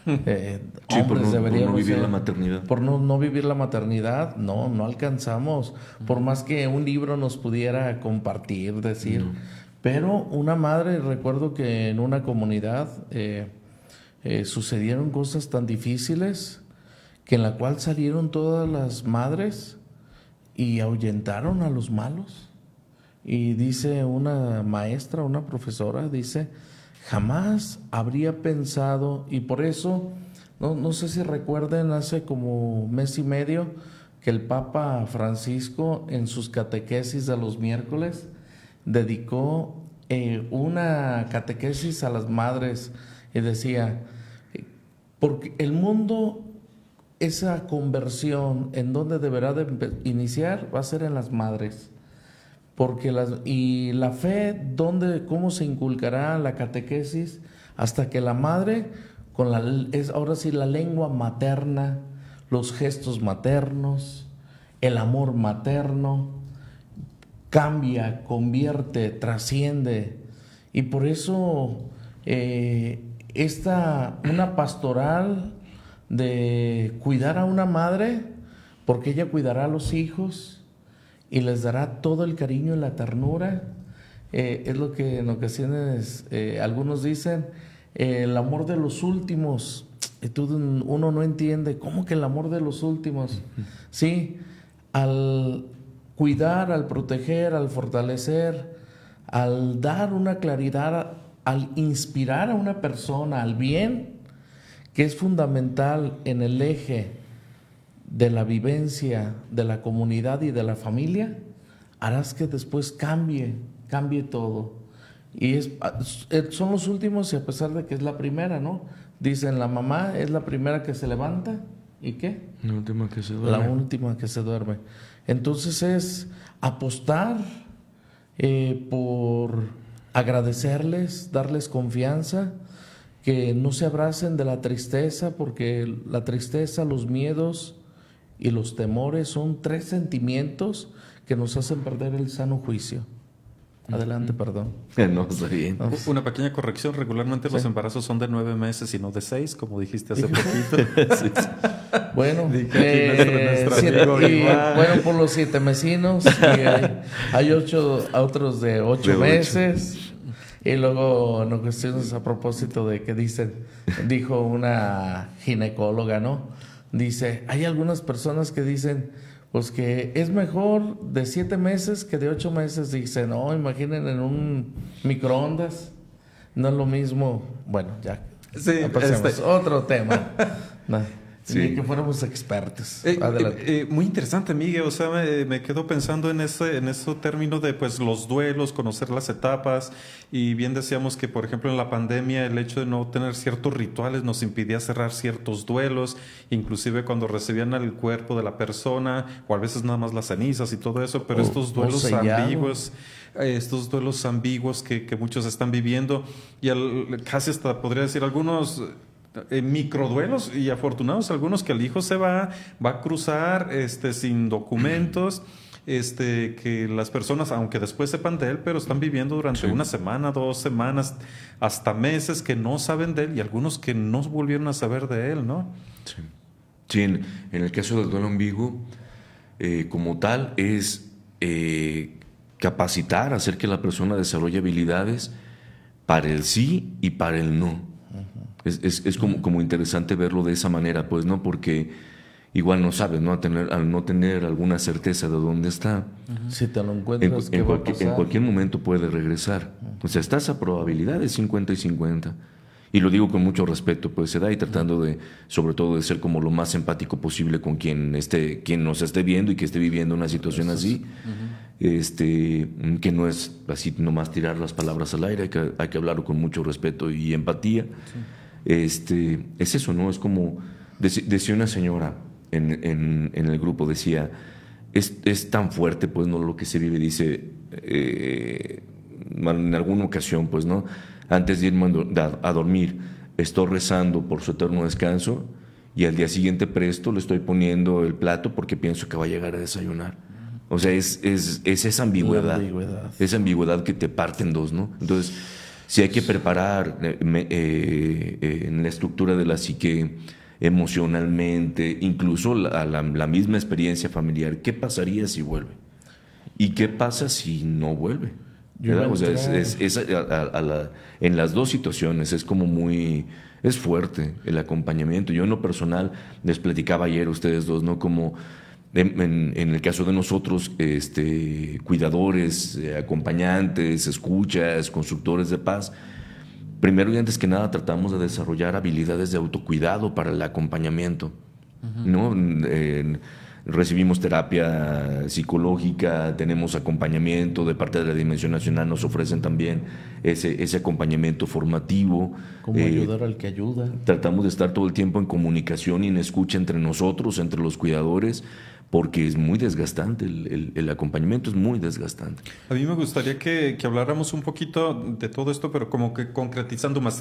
Por no vivir la maternidad. Por no vivir la maternidad, no alcanzamos. Por más que un libro nos pudiera compartir, decir. Pero una madre, recuerdo que en una comunidad sucedieron cosas tan difíciles que en la cual salieron todas las madres y ahuyentaron a los malos. Y dice una maestra, una profesora, dice, jamás habría pensado, y por eso, no sé si recuerden, hace como 1 mes y medio, que el Papa Francisco en sus catequesis de los miércoles dedicó una catequesis a las madres y decía, porque el mundo, esa conversión en donde deberá de iniciar va a ser en las madres. Porque la fe, ¿cómo se inculcará la catequesis? Hasta que la madre, ahora sí, la lengua materna, los gestos maternos, el amor materno, cambia, convierte, trasciende. Y por eso una pastoral de cuidar a una madre, porque ella cuidará a los hijos y les dará todo el cariño y la ternura. Es lo que en ocasiones algunos dicen, el amor de los últimos. Uno no entiende, ¿cómo que el amor de los últimos? Sí, al cuidar, al proteger, al fortalecer, al dar una claridad, al inspirar a una persona al bien, que es fundamental en el eje de la vivencia de la comunidad y de la familia, harás que después cambie todo. Y son los últimos, y a pesar de que es la primera, ¿no? Dicen, la mamá es la primera que se levanta, ¿y qué? La última que se duerme. La última que se duerme. Entonces es apostar por agradecerles, darles confianza, que no se abracen de la tristeza, porque la tristeza, los miedos y los temores son 3 sentimientos que nos hacen perder el sano juicio. Adelante, perdón. No, está bien. Una pequeña corrección. Regularmente los embarazos son de 9 meses y no de 6, como dijiste hace poquito. Sí. Bueno, bueno, por los 7 mesinos. Y hay otros de 8 meses. Y luego en cuestiones a propósito de que dijo una ginecóloga, ¿no? Dice, hay algunas personas que dicen, pues que es mejor de 7 meses que de 8 meses. Dice, no, imaginen en un microondas, no es lo mismo. Bueno, ya. Sí, Otro tema. No. Sí. Ni que fuéramos expertos. Adelante. Muy interesante, Miguel. O sea, me quedo pensando en ese término de pues los duelos, conocer las etapas. Y bien decíamos que, por ejemplo, en la pandemia el hecho de no tener ciertos rituales nos impedía cerrar ciertos duelos, inclusive cuando recibían el cuerpo de la persona, o a veces nada más las cenizas y todo eso. Pero estos duelos ambiguos que muchos están viviendo, y casi hasta podría decir algunos microduelos, y afortunados algunos que el hijo se va a cruzar sin documentos, que las personas, aunque después sepan de él, pero están viviendo durante una semana, 2 semanas, hasta meses, que no saben de él, y algunos que no volvieron a saber de él, ¿no? Sí, sí, en el caso del duelo ambiguo, como tal, es capacitar, hacer que la persona desarrolle habilidades para el sí y para el no. Es como interesante verlo de esa manera, pues, ¿no? Porque igual no sabes, ¿no? Al no tener alguna certeza de dónde está, si te lo encuentras, ¿qué va a pasar? En cualquier momento puede regresar. O sea, está esa probabilidad de 50 y 50. Y lo digo con mucho respeto, pues se da, y tratando de, sobre todo, de ser como lo más empático posible con quien nos esté viendo y que esté viviendo una situación así. Que no es así nomás tirar las palabras al aire, hay que hablarlo con mucho respeto y empatía. Es eso, ¿no? Es como decía una señora en el grupo, decía, es tan fuerte, pues, no, lo que se vive. Dice, en alguna ocasión, pues, ¿no? Antes de irme a dormir, estoy rezando por su eterno descanso, y al día siguiente presto le estoy poniendo el plato porque pienso que va a llegar a desayunar. O sea, es esa ambigüedad. Esa ambigüedad que te parte en dos, ¿no? Entonces, si hay que preparar en la estructura de la psique, emocionalmente, incluso la misma experiencia familiar. ¿Qué pasaría si vuelve? ¿Y qué pasa si no vuelve? O sea, en las dos situaciones es como es fuerte el acompañamiento. Yo en lo personal les platicaba ayer a ustedes dos, ¿no? Como en el caso de nosotros, cuidadores, acompañantes, escuchas, constructores de paz, primero y antes que nada tratamos de desarrollar habilidades de autocuidado para el acompañamiento, ¿no? Recibimos terapia psicológica, tenemos acompañamiento de parte de la Dimensión Nacional, nos ofrecen también ese acompañamiento formativo. Como ayudar al que ayuda. Tratamos de estar todo el tiempo en comunicación y en escucha entre nosotros, entre los cuidadores, porque es muy desgastante, el acompañamiento es muy desgastante. A mí me gustaría que habláramos un poquito de todo esto, pero como que concretizando más.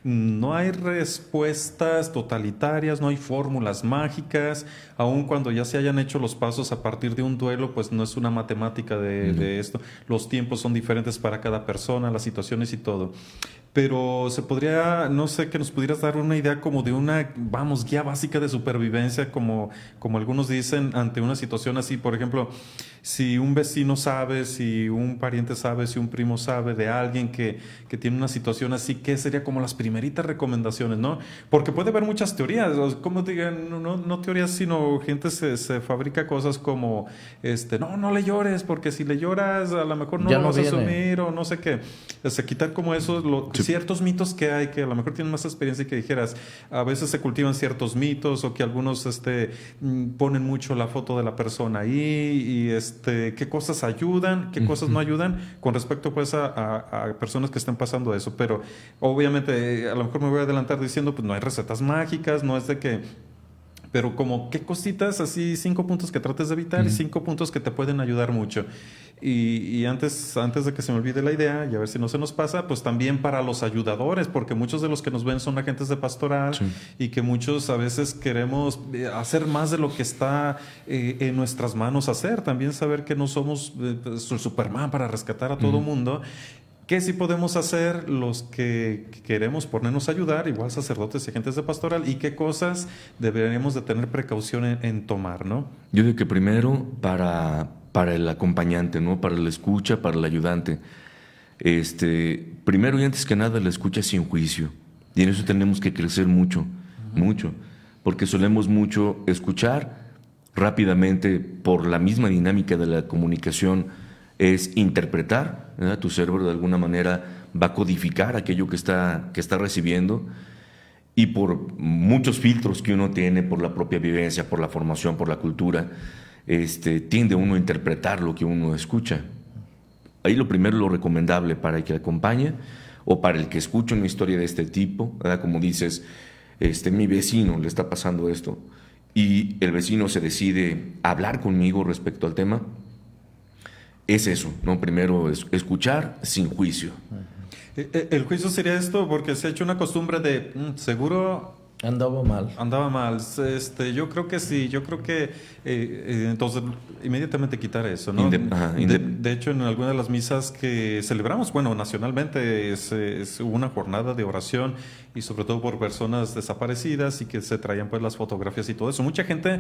No hay respuestas totalitarias, no hay fórmulas mágicas, aun cuando ya se hayan hecho los pasos a partir de un duelo, pues no es una matemática de esto. Los tiempos son diferentes para cada persona, las situaciones y todo. Pero se podría, no sé, que nos pudieras dar una idea como de una, guía básica de supervivencia, como algunos dicen, ante una situación así. Por ejemplo, si un vecino sabe, si un pariente sabe, si un primo sabe de alguien que tiene una situación así, ¿qué sería como las primeritas recomendaciones, no? Porque puede haber muchas teorías, como digan, no teorías, sino gente se fabrica cosas como, no le llores, porque si le lloras a lo mejor no lo vas a asumir, o no sé qué. Quitar como esos ciertos mitos que hay, que a lo mejor tienen más experiencia, y que dijeras, a veces se cultivan ciertos mitos, o que algunos ponen mucho la foto de la persona ahí, y qué cosas ayudan, qué cosas no ayudan con respecto pues a personas que están pasando eso. Pero obviamente a lo mejor me voy a adelantar diciendo, pues no hay recetas mágicas, no es de que, pero como qué cositas, así 5 puntos que trates de evitar y 5 puntos que te pueden ayudar mucho. Y antes de que se me olvide la idea, y a ver si no se nos pasa, pues también para los ayudadores, porque muchos de los que nos ven son agentes de pastoral, y que muchos a veces queremos hacer más de lo que está en nuestras manos hacer. También saber que no somos el Superman para rescatar a todo mundo. ¿Qué sí podemos hacer los que queremos ponernos a ayudar, igual sacerdotes y agentes de pastoral, y qué cosas deberíamos de tener precaución en tomar, ¿no? Yo digo que primero para el acompañante, ¿no? Para la escucha, para el ayudante. Primero y antes que nada, la escucha sin juicio. Y en eso tenemos que crecer mucho, mucho. Porque solemos mucho escuchar rápidamente, por la misma dinámica de la comunicación, es interpretar, ¿verdad? Tu cerebro de alguna manera va a codificar aquello que está recibiendo, y por muchos filtros que uno tiene, por la propia vivencia, por la formación, por la cultura, tiende uno a interpretar lo que uno escucha. Ahí lo primero, lo recomendable para el que acompañe o para el que escucha una historia de este tipo, ¿verdad? Como dices, mi vecino le está pasando esto y el vecino se decide hablar conmigo respecto al tema, es eso, ¿no? Primero escuchar sin juicio. El juicio sería esto porque se ha hecho una costumbre de seguro Andaba mal. andaba mal. Yo creo que sí, yo creo que entonces inmediatamente quitar eso, ¿no? De hecho, en alguna de las misas que celebramos, bueno, nacionalmente es una jornada de oración y sobre todo por personas desaparecidas y que se traían pues las fotografías y todo eso. Mucha gente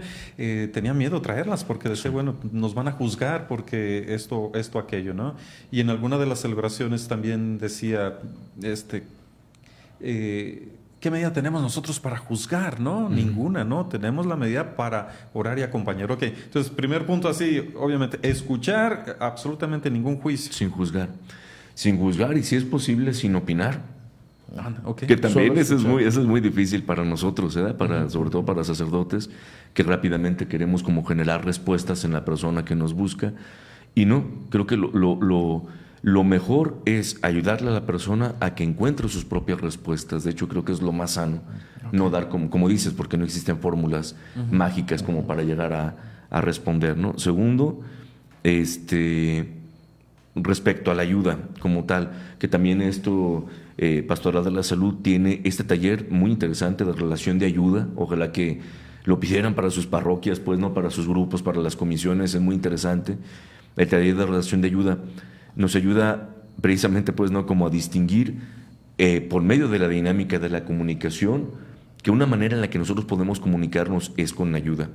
tenía miedo traerlas porque decía, bueno, nos van a juzgar porque esto, aquello, ¿no? Y en alguna de las celebraciones también decía, ¿qué medida tenemos nosotros para juzgar? ¿No? Ninguna, ¿no? Tenemos la medida para orar y acompañar. Ok, entonces, primer punto así, obviamente, escuchar, absolutamente ningún juicio. Sin juzgar. Sin juzgar y si es posible, sin opinar. Okay. Que también eso es muy difícil para nosotros, ¿verdad? Sobre todo para sacerdotes, que rápidamente queremos como generar respuestas en la persona que nos busca. Y no, creo que lo mejor es ayudarle a la persona a que encuentre sus propias respuestas. De hecho, creo que es lo más sano. Okay. No dar como dices, porque no existen fórmulas mágicas como para llegar a responder, ¿no? Segundo, respecto a la ayuda como tal, que también esto, Pastoral de la Salud tiene este taller muy interesante de relación de ayuda. Ojalá que lo pidieran para sus parroquias, pues, no para sus grupos, para las comisiones. Es muy interesante. El taller de relación de ayuda nos ayuda precisamente, pues, no, como a distinguir por medio de la dinámica de la comunicación, que una manera en la que nosotros podemos comunicarnos es con ayuda.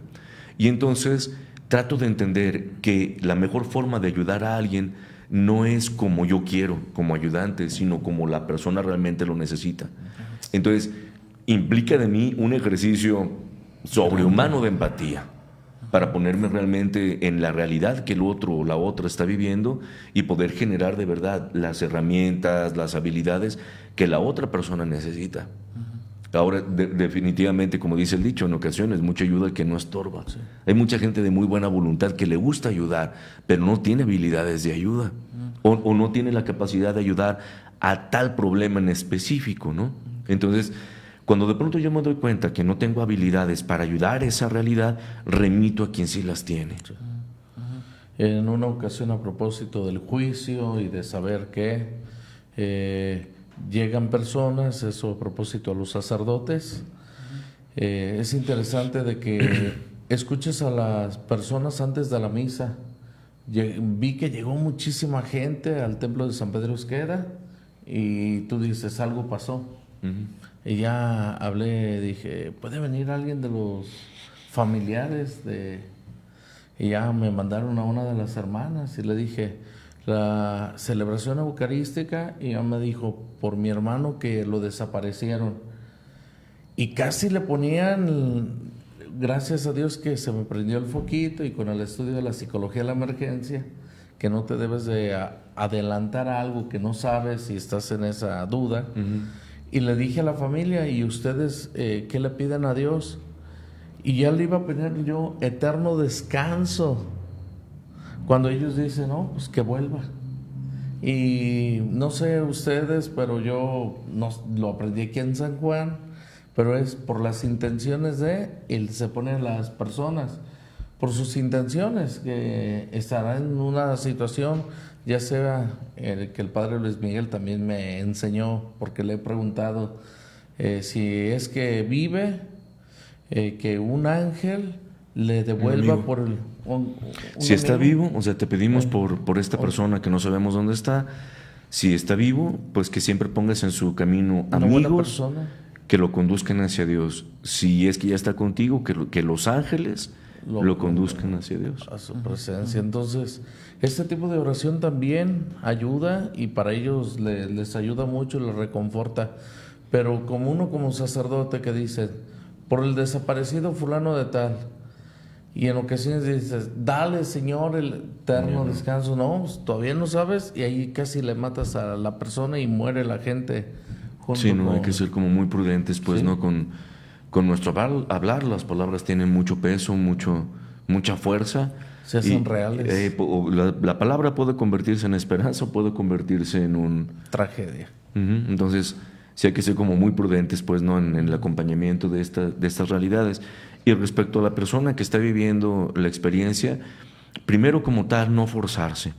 Y entonces trato de entender que la mejor forma de ayudar a alguien no es como yo quiero, como ayudante, sino como la persona realmente lo necesita. Entonces, implica de mí un ejercicio sobrehumano de empatía, para ponerme realmente en la realidad que el otro o la otra está viviendo y poder generar de verdad las herramientas, las habilidades que la otra persona necesita. Ahora, definitivamente, como dice el dicho, en ocasiones mucha ayuda que no estorba. Sí. Hay mucha gente de muy buena voluntad que le gusta ayudar, pero no tiene habilidades de ayuda o no tiene la capacidad de ayudar a tal problema en específico, ¿no? Entonces, cuando de pronto yo me doy cuenta que no tengo habilidades para ayudar a esa realidad, remito a quien sí las tiene. En una ocasión, a propósito del juicio y de saber que llegan personas, eso a propósito a los sacerdotes, es interesante de que escuches a las personas antes de la misa. Vi que llegó muchísima gente al templo de San Pedro Esqueda y tú dices, algo pasó. Y ya hablé, dije, ¿puede venir alguien de los familiares? Y ya me mandaron a una de las hermanas y le dije, la celebración eucarística, y ya me dijo, por mi hermano que lo desaparecieron. Y casi le ponían, gracias a Dios que se me prendió el foquito y con el estudio de la psicología de la emergencia, que no te debes de adelantar a algo que no sabes si estás en esa duda. Y le dije a la familia, ¿y ustedes qué le piden a Dios? Y ya le iba a pedir yo eterno descanso. Cuando ellos dicen, no, pues que vuelva. Y no sé ustedes, pero yo lo aprendí aquí en San Juan, pero es por las intenciones él se ponen las personas, por sus intenciones, que estará en una situación, ya sea que el padre Luis Miguel también me enseñó, porque le he preguntado si es que vive, que un ángel le devuelva por el... Si está vivo, o sea, te pedimos por esta persona que no sabemos dónde está. Si está vivo, pues que siempre pongas en su camino amigos que lo conduzcan hacia Dios. Si es que ya está contigo, que los ángeles lo conduzcan hacia Dios. A su presencia. Entonces, este tipo de oración también ayuda y para ellos les ayuda mucho, les reconforta. Pero como uno como sacerdote que dice, por el desaparecido fulano de tal, y en ocasiones dices, dale Señor el eterno descanso. No, todavía no sabes, y ahí casi le matas a la persona y muere la gente Sí, no, hay que ser como muy prudentes, pues, Sí. ¿no? Con nuestro hablar, las palabras tienen mucho peso, mucha fuerza. Se hacen reales. La palabra puede convertirse en esperanza o puede convertirse en un... Tragedia. Ujú. Entonces, sí hay que ser como muy prudentes, pues, ¿no? En el acompañamiento de estas realidades. Y respecto a la persona que está viviendo la experiencia, primero como tal, no forzarse,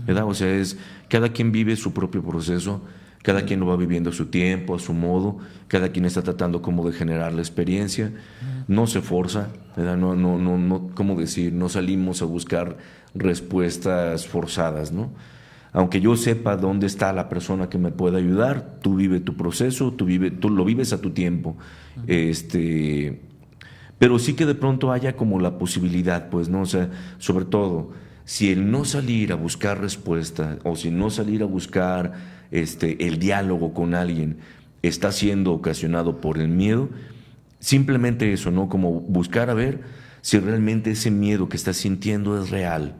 ¿verdad? O sea, cada quien vive su propio proceso, cada quien lo va viviendo a su tiempo, a su modo, cada quien está tratando como de generar la experiencia, no se forza, ¿verdad? No, ¿cómo decir? No salimos a buscar respuestas forzadas, ¿no? Aunque yo sepa dónde está la persona que me puede ayudar, tú vive tu proceso, tú lo vives a tu tiempo. Pero sí que de pronto haya como la posibilidad, pues, ¿no? O sea, sobre todo, si el no salir a buscar respuesta o si no salir a buscar el diálogo con alguien está siendo ocasionado por el miedo, simplemente eso, ¿no? Como buscar a ver si realmente ese miedo que estás sintiendo es real.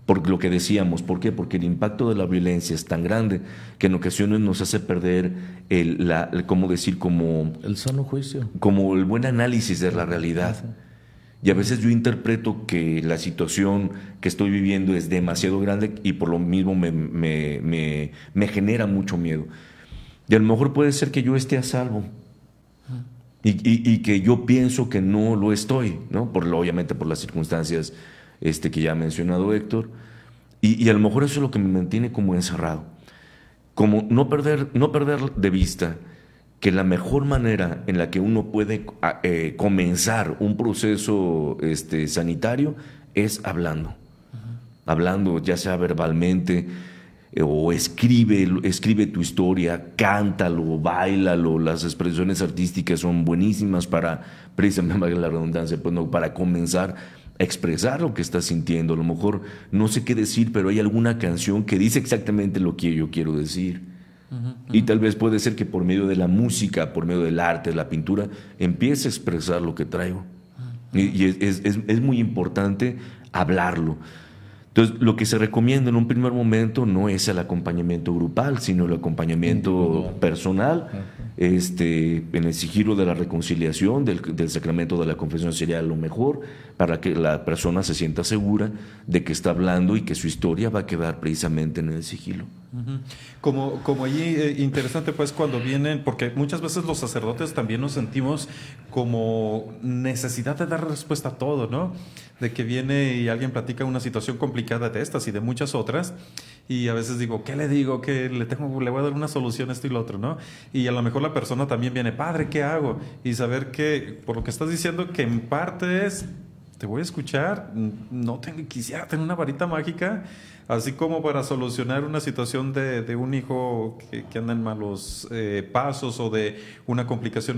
Por lo que decíamos, ¿por qué? Porque el impacto de la violencia es tan grande que en ocasiones nos hace perder ¿cómo decir? Como El sano juicio. el buen análisis de la realidad. Y a veces yo interpreto que la situación que estoy viviendo es demasiado grande y por lo mismo me genera mucho miedo. Y a lo mejor puede ser que yo esté a salvo y que yo pienso que no lo estoy, ¿no? Obviamente por las circunstancias que ya ha mencionado Héctor. Y a lo mejor eso es lo que me mantiene como encerrado. Como no perder de vista que la mejor manera en la que uno puede comenzar un proceso sanitario es hablando. Hablando, ya sea verbalmente o escribe tu historia, cántalo, báilalo. Las expresiones artísticas son buenísimas para, precisamente la redundancia, pues no, para comenzar a expresar lo que estás sintiendo. A lo mejor no sé qué decir, pero hay alguna canción que dice exactamente lo que yo quiero decir. Y tal vez puede ser que por medio de la música, por medio del arte, de la pintura, empiece a expresar lo que traigo. Y es muy importante hablarlo. Entonces, lo que se recomienda en un primer momento no es el acompañamiento grupal, sino el acompañamiento personal. En el sigilo de la reconciliación, del sacramento de la confesión sería lo mejor para que la persona se sienta segura de que está hablando y que su historia va a quedar precisamente en el sigilo. Como allí interesante pues cuando vienen, porque muchas veces los sacerdotes también nos sentimos como necesidad de dar respuesta a todo, ¿no? De que viene y alguien platica una situación complicada de estas y de muchas otras, y a veces digo, ¿qué le digo? ¿Qué le voy a dar una solución a esto y lo otro, ¿no? Y a lo mejor la persona también viene, padre, ¿qué hago? Y saber que, por lo que estás diciendo, que en parte es, te voy a escuchar, quisiera tener una varita mágica, así como para solucionar una situación de un hijo que anda en malos pasos o de una complicación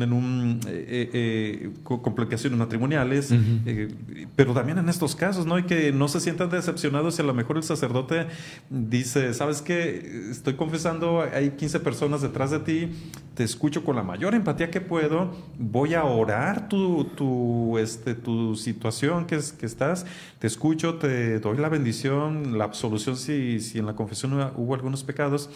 complicaciones matrimoniales, pero también en estos casos, ¿no? Y que no se sientan decepcionados si a lo mejor el sacerdote dice, ¿sabes qué? Estoy confesando, hay 15 personas detrás de ti, te escucho con la mayor empatía que puedo, voy a orar tu situación que estás, te escucho, te doy la bendición, la absolución si en la confesión hubo algunos pecados,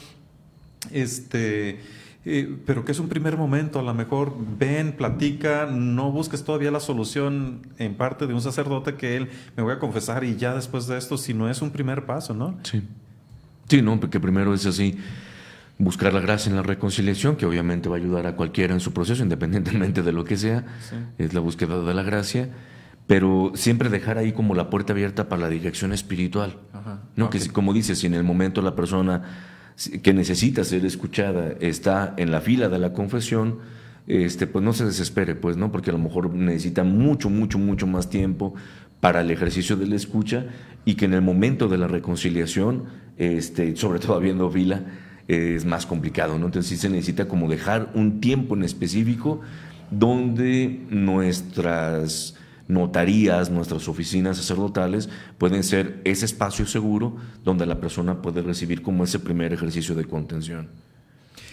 pero que es un primer momento, a lo mejor ven, platica, no busques todavía la solución en parte de un sacerdote que él me voy a confesar y ya después de esto, si no es un primer paso, ¿no? Sí. Sí, no, porque primero es así, buscar la gracia en la reconciliación, que obviamente va a ayudar a cualquiera en su proceso, independientemente de lo que sea, sí. Es la búsqueda de la gracia, pero siempre dejar ahí como la puerta abierta para la dirección espiritual. Ajá. ¿No? Okay. Que como dices, si en el momento la persona que necesita ser escuchada está en la fila de la confesión, pues no se desespere, pues, ¿no? Porque a lo mejor necesita mucho más tiempo para el ejercicio de la escucha y que en el momento de la reconciliación, sobre todo habiendo fila, es más complicado, ¿no? Entonces sí se necesita como dejar un tiempo en específico donde nuestras notarías, nuestras oficinas sacerdotales pueden ser ese espacio seguro donde la persona puede recibir como ese primer ejercicio de contención.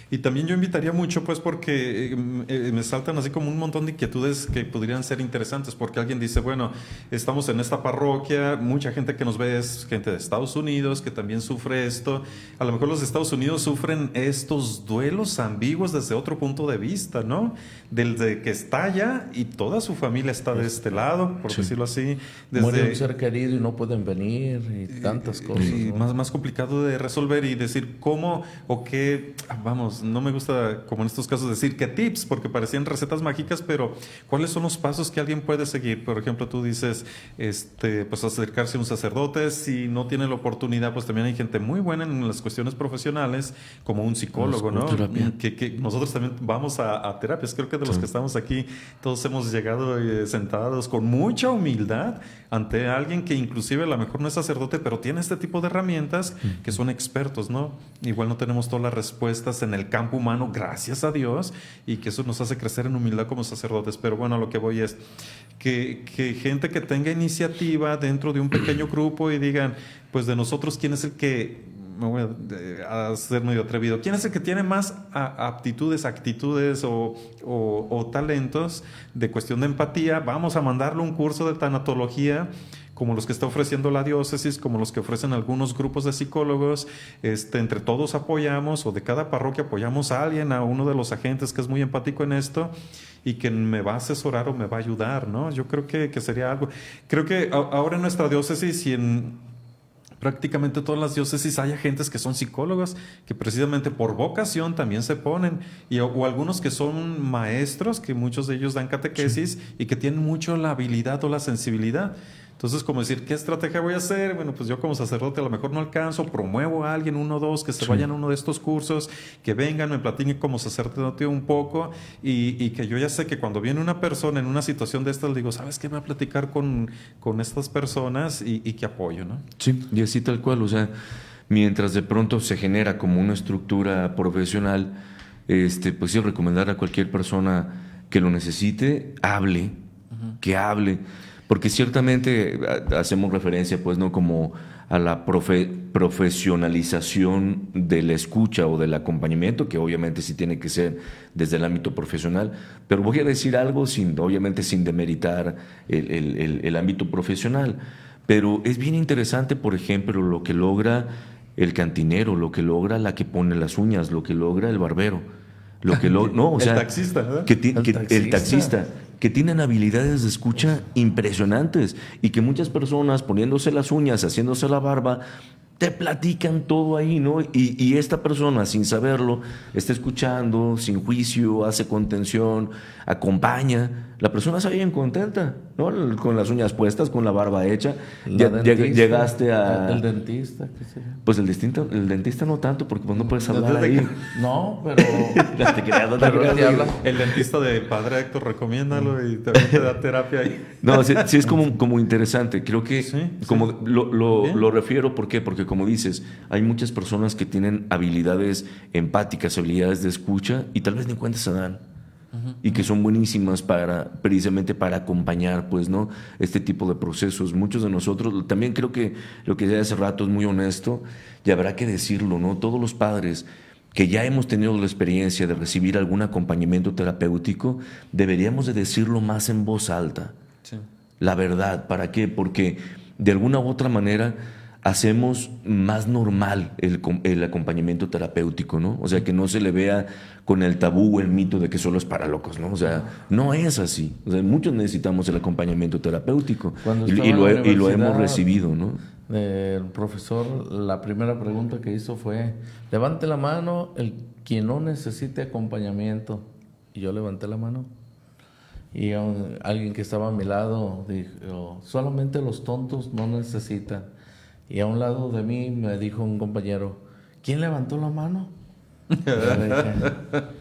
Y también yo invitaría mucho, pues, porque me saltan así como un montón de inquietudes que podrían ser interesantes, porque alguien dice, bueno, estamos en esta parroquia, mucha gente que nos ve es gente de Estados Unidos que también sufre esto. A lo mejor los de Estados Unidos sufren estos duelos ambiguos desde otro punto de vista, ¿no? Desde que está allá y toda su familia está de este lado, por decirlo así. Muere un ser querido y no pueden venir y tantas cosas. Y ¿no? más complicado de resolver y decir cómo o qué, vamos, no me gusta como en estos casos decir qué tips, porque parecían recetas mágicas, pero ¿cuáles son los pasos que alguien puede seguir? Por ejemplo, tú dices, pues acercarse a un sacerdote. Si no tiene la oportunidad, pues también hay gente muy buena en las cuestiones profesionales, como un psicólogo, ¿no? Que nosotros también vamos a terapias. Creo que de los que estamos aquí, todos hemos llegado sentados con mucha humildad ante alguien que inclusive a lo mejor no es sacerdote, pero tiene este tipo de herramientas que son expertos, ¿no? Igual no tenemos todas las respuestas en el campo humano, gracias a Dios, y que eso nos hace crecer en humildad como sacerdotes. Pero bueno, a lo que voy es que gente que tenga iniciativa dentro de un pequeño grupo y digan, pues de nosotros, ¿quién es el que, me voy a ser medio atrevido, quién es el que tiene más aptitudes, actitudes o talentos de cuestión de empatía? Vamos a mandarle un curso de tanatología, como los que está ofreciendo la diócesis, como los que ofrecen algunos grupos de psicólogos. Entre todos apoyamos, o de cada parroquia apoyamos a alguien, a uno de los agentes que es muy empático en esto y que me va a asesorar o me va a ayudar, ¿no? Yo creo que sería algo. Creo que ahora en nuestra diócesis y en prácticamente todas las diócesis hay agentes que son psicólogos, que precisamente por vocación también se ponen, o algunos que son maestros, que muchos de ellos dan catequesis y que tienen mucho la habilidad o la sensibilidad. Entonces, como decir, ¿qué estrategia voy a hacer? Bueno, pues yo como sacerdote a lo mejor no alcanzo, promuevo a alguien, uno o dos, que se vayan a uno de estos cursos, que vengan, me platiquen como sacerdote un poco, y que yo ya sé que cuando viene una persona en una situación de estas, le digo, ¿sabes qué? Voy a platicar con estas personas y que apoyo, ¿no? Sí, y así tal cual, o sea, mientras de pronto se genera como una estructura profesional, pues sí, recomendar a cualquier persona que lo necesite, que hable. Porque ciertamente hacemos referencia, pues, ¿no? Como a la profesionalización de la escucha o del acompañamiento, que obviamente sí tiene que ser desde el ámbito profesional. Pero voy a decir algo obviamente sin demeritar el ámbito profesional. Pero es bien interesante, por ejemplo, lo que logra el cantinero, lo que logra la que pone las uñas, lo que logra el barbero, lo que no, o sea, el taxista, ¿verdad? El taxista, que tienen habilidades de escucha impresionantes y que muchas personas poniéndose las uñas, haciéndose la barba, te platican todo ahí, ¿no? Y esta persona, sin saberlo, está escuchando, sin juicio, hace contención, acompaña. La persona está bien contenta, ¿no? Con las uñas puestas, con la barba hecha. Llegaste a... El dentista, ¿qué sería? Pues el dentista no tanto, porque pues no puedes hablar ahí. No, pero... El dentista de Padre Héctor, recomiéndalo y también te da terapia ahí. No, sí es como interesante. Creo que como lo refiero, ¿por qué? Porque como dices, hay muchas personas que tienen habilidades empáticas, habilidades de escucha y tal vez ni cuenta se dan. Y que son buenísimas precisamente para acompañar, pues, ¿no? Este tipo de procesos. Muchos de nosotros, también creo que lo que decía hace rato es muy honesto y habrá que decirlo, ¿no? Todos los padres que ya hemos tenido la experiencia de recibir algún acompañamiento terapéutico, deberíamos de decirlo más en voz alta. Sí. La verdad, ¿para qué? Porque de alguna u otra manera hacemos más normal el acompañamiento terapéutico, ¿no? O sea, que no se le vea con el tabú o el mito de que solo es para locos, ¿no? O sea, no es así. O sea, muchos necesitamos el acompañamiento terapéutico y lo hemos recibido, ¿no? El profesor, la primera pregunta que hizo fue, levante la mano el quien no necesite acompañamiento. Y yo levanté la mano. Y alguien que estaba a mi lado dijo, solamente los tontos no necesitan. Y a un lado de mí me dijo un compañero, ¿quién levantó la mano? Y yo dije,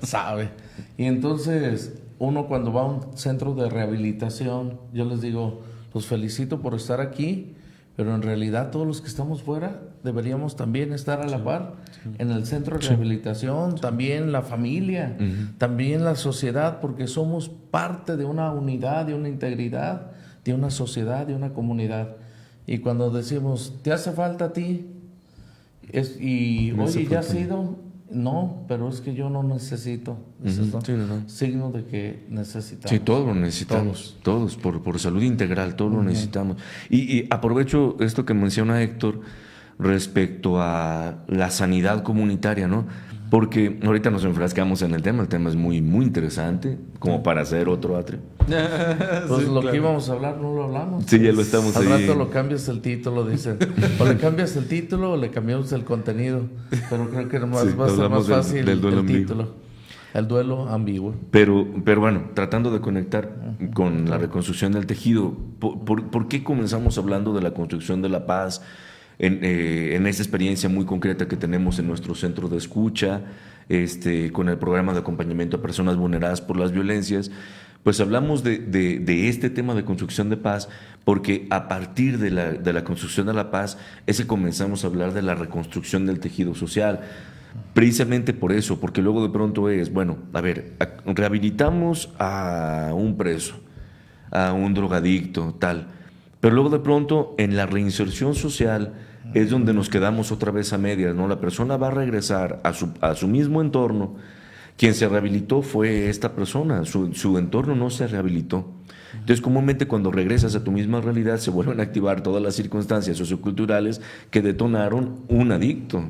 sabe. Y entonces uno cuando va a un centro de rehabilitación, yo les digo, los felicito por estar aquí, pero en realidad todos los que estamos fuera deberíamos también estar a la par en el centro de rehabilitación, también la familia, también la sociedad, porque somos parte de una unidad, de una integridad, de una sociedad, de una comunidad. Y cuando decimos, ¿te hace falta a ti? Oye, ¿ya has ido? No, pero es que yo no necesito. Es Ujú. Sí, no. signo de que necesitamos. Sí, todos lo necesitamos, todos por salud integral, todos lo necesitamos. Y aprovecho esto que menciona Héctor respecto a la sanidad comunitaria, ¿no? Porque ahorita nos enfrascamos en el tema es muy, muy interesante, como para hacer otro atrio. Pues Sí, lo claro. que íbamos a hablar no lo hablamos. Sí, ya lo estamos Al ahí. rato lo cambias el título, dicen. O le cambias el título o le cambiamos el contenido. Pero creo que nomás Sí, va a ser hablamos más fácil del duelo el ambiguo. título. El duelo ambiguo. Pero bueno, tratando de conectar con la reconstrucción del tejido, ¿por qué comenzamos hablando de la construcción de la paz en esa experiencia muy concreta que tenemos en nuestro centro de escucha, con el programa de acompañamiento a personas vulneradas por las violencias? Pues hablamos de este tema de construcción de paz porque a partir de la construcción de la paz es que comenzamos a hablar de la reconstrucción del tejido social. Precisamente por eso, porque luego de pronto es, bueno, a ver, rehabilitamos a un preso, a un drogadicto, tal, pero luego de pronto en la reinserción social es donde nos quedamos otra vez a medias, ¿no? La persona va a regresar a su mismo entorno. Quien se rehabilitó fue esta persona, su entorno no se rehabilitó. Entonces, comúnmente cuando regresas a tu misma realidad se vuelven a activar todas las circunstancias socioculturales que detonaron un adicto,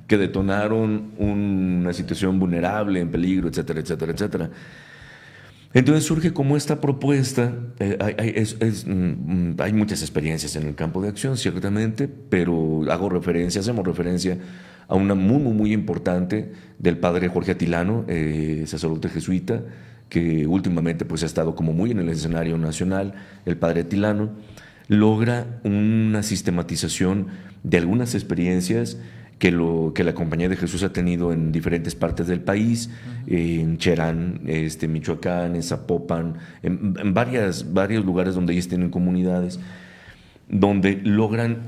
que detonaron una situación vulnerable, en peligro, etcétera, etcétera, etcétera. Entonces surge como esta propuesta, hay muchas experiencias en el campo de acción, ciertamente, pero hacemos referencia a una muy, muy, muy importante del padre Jorge Atilano, sacerdote jesuita, que últimamente pues, ha estado como muy en el escenario nacional. El padre Atilano logra una sistematización de algunas experiencias que la Compañía de Jesús ha tenido en diferentes partes del país, en Cherán, Michoacán, en Zapopan, en varios lugares donde ellos tienen comunidades, donde logran,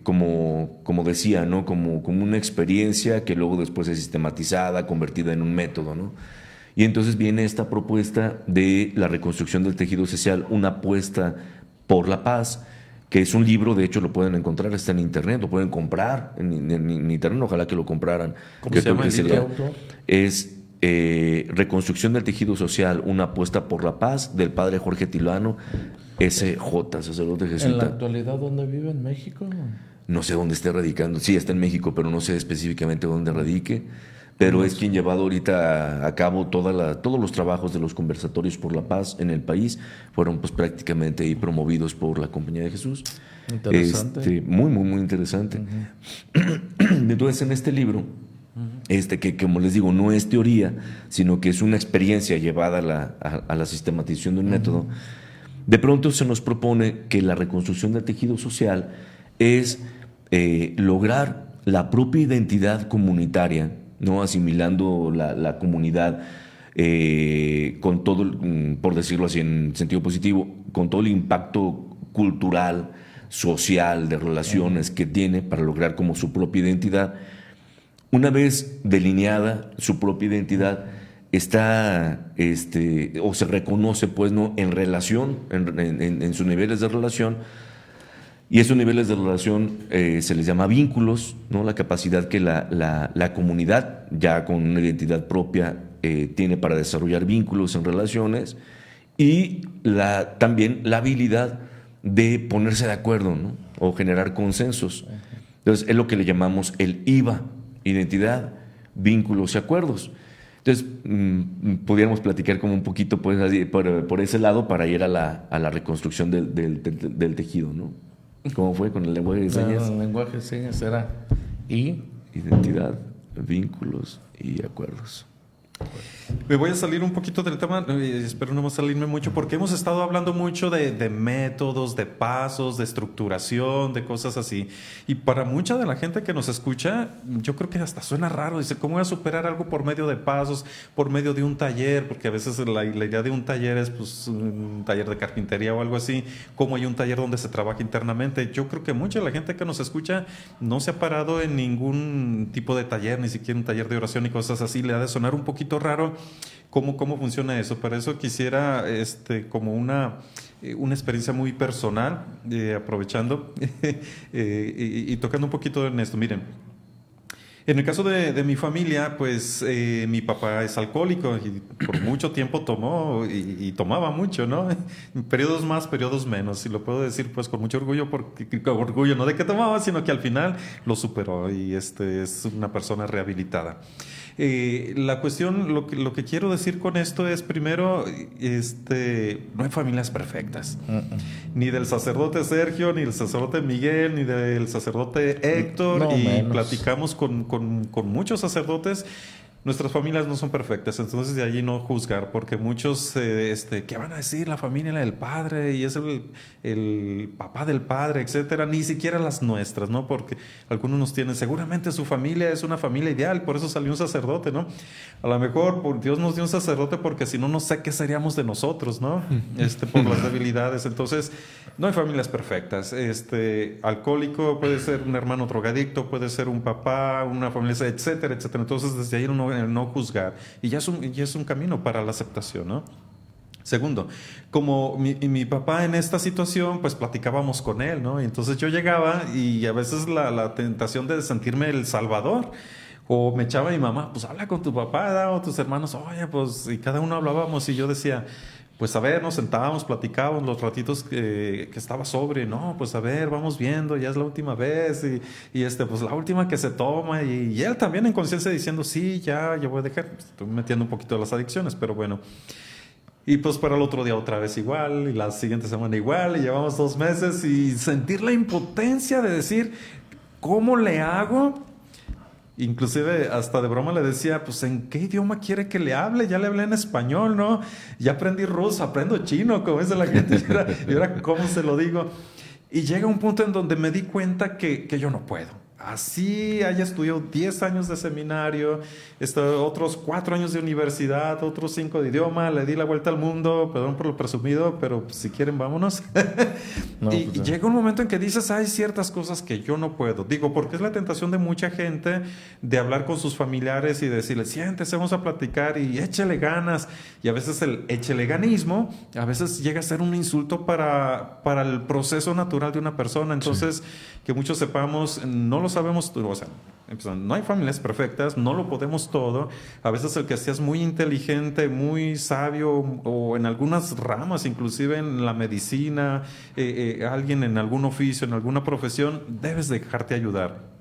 como decía, ¿no? como una experiencia que luego después es sistematizada, convertida en un método, ¿no? Y entonces viene esta propuesta de la reconstrucción del tejido social, una apuesta por la paz, que es un libro, de hecho lo pueden encontrar, está en internet, lo pueden comprar en internet, ojalá que lo compraran. ¿Cómo se llama el libro? Es Reconstrucción del tejido social, una apuesta por la paz, del padre Jorge Atilano, SJ, sacerdote jesuita. ¿En la actualidad dónde vive? ¿En México? No sé dónde esté radicando, sí, está en México, pero no sé específicamente dónde radique. Pero es quien ha llevado ahorita a cabo todos los trabajos de los conversatorios por la paz en el país. Fueron pues prácticamente ahí promovidos por la Compañía de Jesús. Interesante. Muy, muy, muy interesante. Entonces en este libro, que como les digo, no es teoría, sino que es una experiencia llevada a la sistematización de un método, de pronto se nos propone que la reconstrucción del tejido social es lograr la propia identidad comunitaria, ¿no? Asimilando la comunidad con todo, por decirlo así en sentido positivo, con todo el impacto cultural, social, de relaciones que tiene para lograr como su propia identidad. Una vez delineada su propia identidad, está, o se reconoce, pues, ¿no? En relación, en sus niveles de relación. Y esos niveles de relación se les llama vínculos, ¿no? La capacidad que la comunidad, ya con una identidad propia, tiene para desarrollar vínculos en relaciones, y también la habilidad de ponerse de acuerdo, ¿no? O generar consensos. Entonces, es lo que le llamamos el IVA, identidad, vínculos y acuerdos. Entonces, pudiéramos platicar como un poquito pues, así, por ese lado para ir a la reconstrucción del tejido, ¿no? ¿Cómo fue con el lenguaje de señas? El lenguaje de señas era identidad, vínculos y acuerdos. Me voy a salir un poquito del tema, espero no salirme mucho, porque hemos estado hablando mucho de métodos, de pasos, de estructuración, de cosas así. Y para mucha de la gente que nos escucha, yo creo que hasta suena raro. Dice, ¿cómo voy a superar algo por medio de pasos, por medio de un taller? Porque a veces la idea de un taller es pues, un taller de carpintería o algo así. ¿Cómo hay un taller donde se trabaja internamente? Yo creo que mucha de la gente que nos escucha no se ha parado en ningún tipo de taller, ni siquiera un taller de oración y cosas así. Le ha de sonar un poquito raro cómo funciona eso. Para eso quisiera como una experiencia muy personal, aprovechando y tocando un poquito en esto. Miren, En el caso de mi familia, pues mi papá es alcohólico y por mucho tiempo tomó y tomaba mucho, ¿no? Periodos más, periodos menos. Y lo puedo decir pues con mucho orgullo, orgullo no de que tomaba, sino que al final lo superó y es una persona rehabilitada. La cuestión, lo que quiero decir con esto es, primero, no hay familias perfectas. Ni del sacerdote Sergio, ni del sacerdote Miguel, ni del sacerdote Héctor. No, y menos. platicamos con muchos sacerdotes. Nuestras familias no son perfectas, entonces de allí no juzgar, porque muchos, ¿qué van a decir la familia del padre? Y es el papá del padre, etcétera. Ni siquiera las nuestras, ¿no? Porque algunos nos tienen, seguramente su familia es una familia ideal, por eso salió un sacerdote, ¿no? A lo mejor Dios nos dio un sacerdote porque si no, no sé qué seríamos de nosotros, ¿no? Por las debilidades. Entonces, no hay familias perfectas. Alcohólico puede ser un hermano drogadicto, puede ser un papá, una familia, etcétera, etcétera. Entonces, desde ahí el no juzgar. Y ya es un camino para la aceptación, ¿no? Segundo, como mi papá en esta situación, pues platicábamos con él, ¿no? Y entonces yo llegaba y a veces la tentación de sentirme el salvador. O me echaba mi mamá, pues habla con tu papá, o tus hermanos, oye, pues, y cada uno hablábamos y yo decía, pues a ver, nos sentábamos, platicábamos los ratitos que estaba sobre, no, pues a ver, vamos viendo, ya es la última vez, y pues la última que se toma, y él también en conciencia diciendo, sí, ya voy a dejar, estoy metiendo un poquito de las adicciones, pero bueno. Y pues para el otro día otra vez igual, y la siguiente semana igual, y llevamos 2 meses, y sentir la impotencia de decir, ¿cómo le hago? Inclusive hasta de broma le decía, pues ¿en qué idioma quiere que le hable? Ya le hablé en español, ¿no? Ya aprendí ruso, aprendo chino, como dice la gente. Y ahora ¿cómo se lo digo? Y llega un punto en donde me di cuenta que yo no puedo. Así haya estudiado 10 años de seminario, otros 4 años de universidad, otros 5 de idioma, le di la vuelta al mundo, perdón por lo presumido, pero si quieren vámonos. Y llega un momento en que dices, hay ciertas cosas que yo no puedo. Digo, porque es la tentación de mucha gente de hablar con sus familiares y decirles, siéntese, vamos a platicar y échele ganas. Y a veces el échele ganismo, a veces llega a ser un insulto para el proceso natural de una persona. Entonces, que muchos sepamos, no lo sabemos, o sea, no hay familias perfectas, no lo podemos todo. A veces el que seas muy inteligente, muy sabio, o en algunas ramas, inclusive en la medicina, alguien en algún oficio, en alguna profesión, debes dejarte ayudar.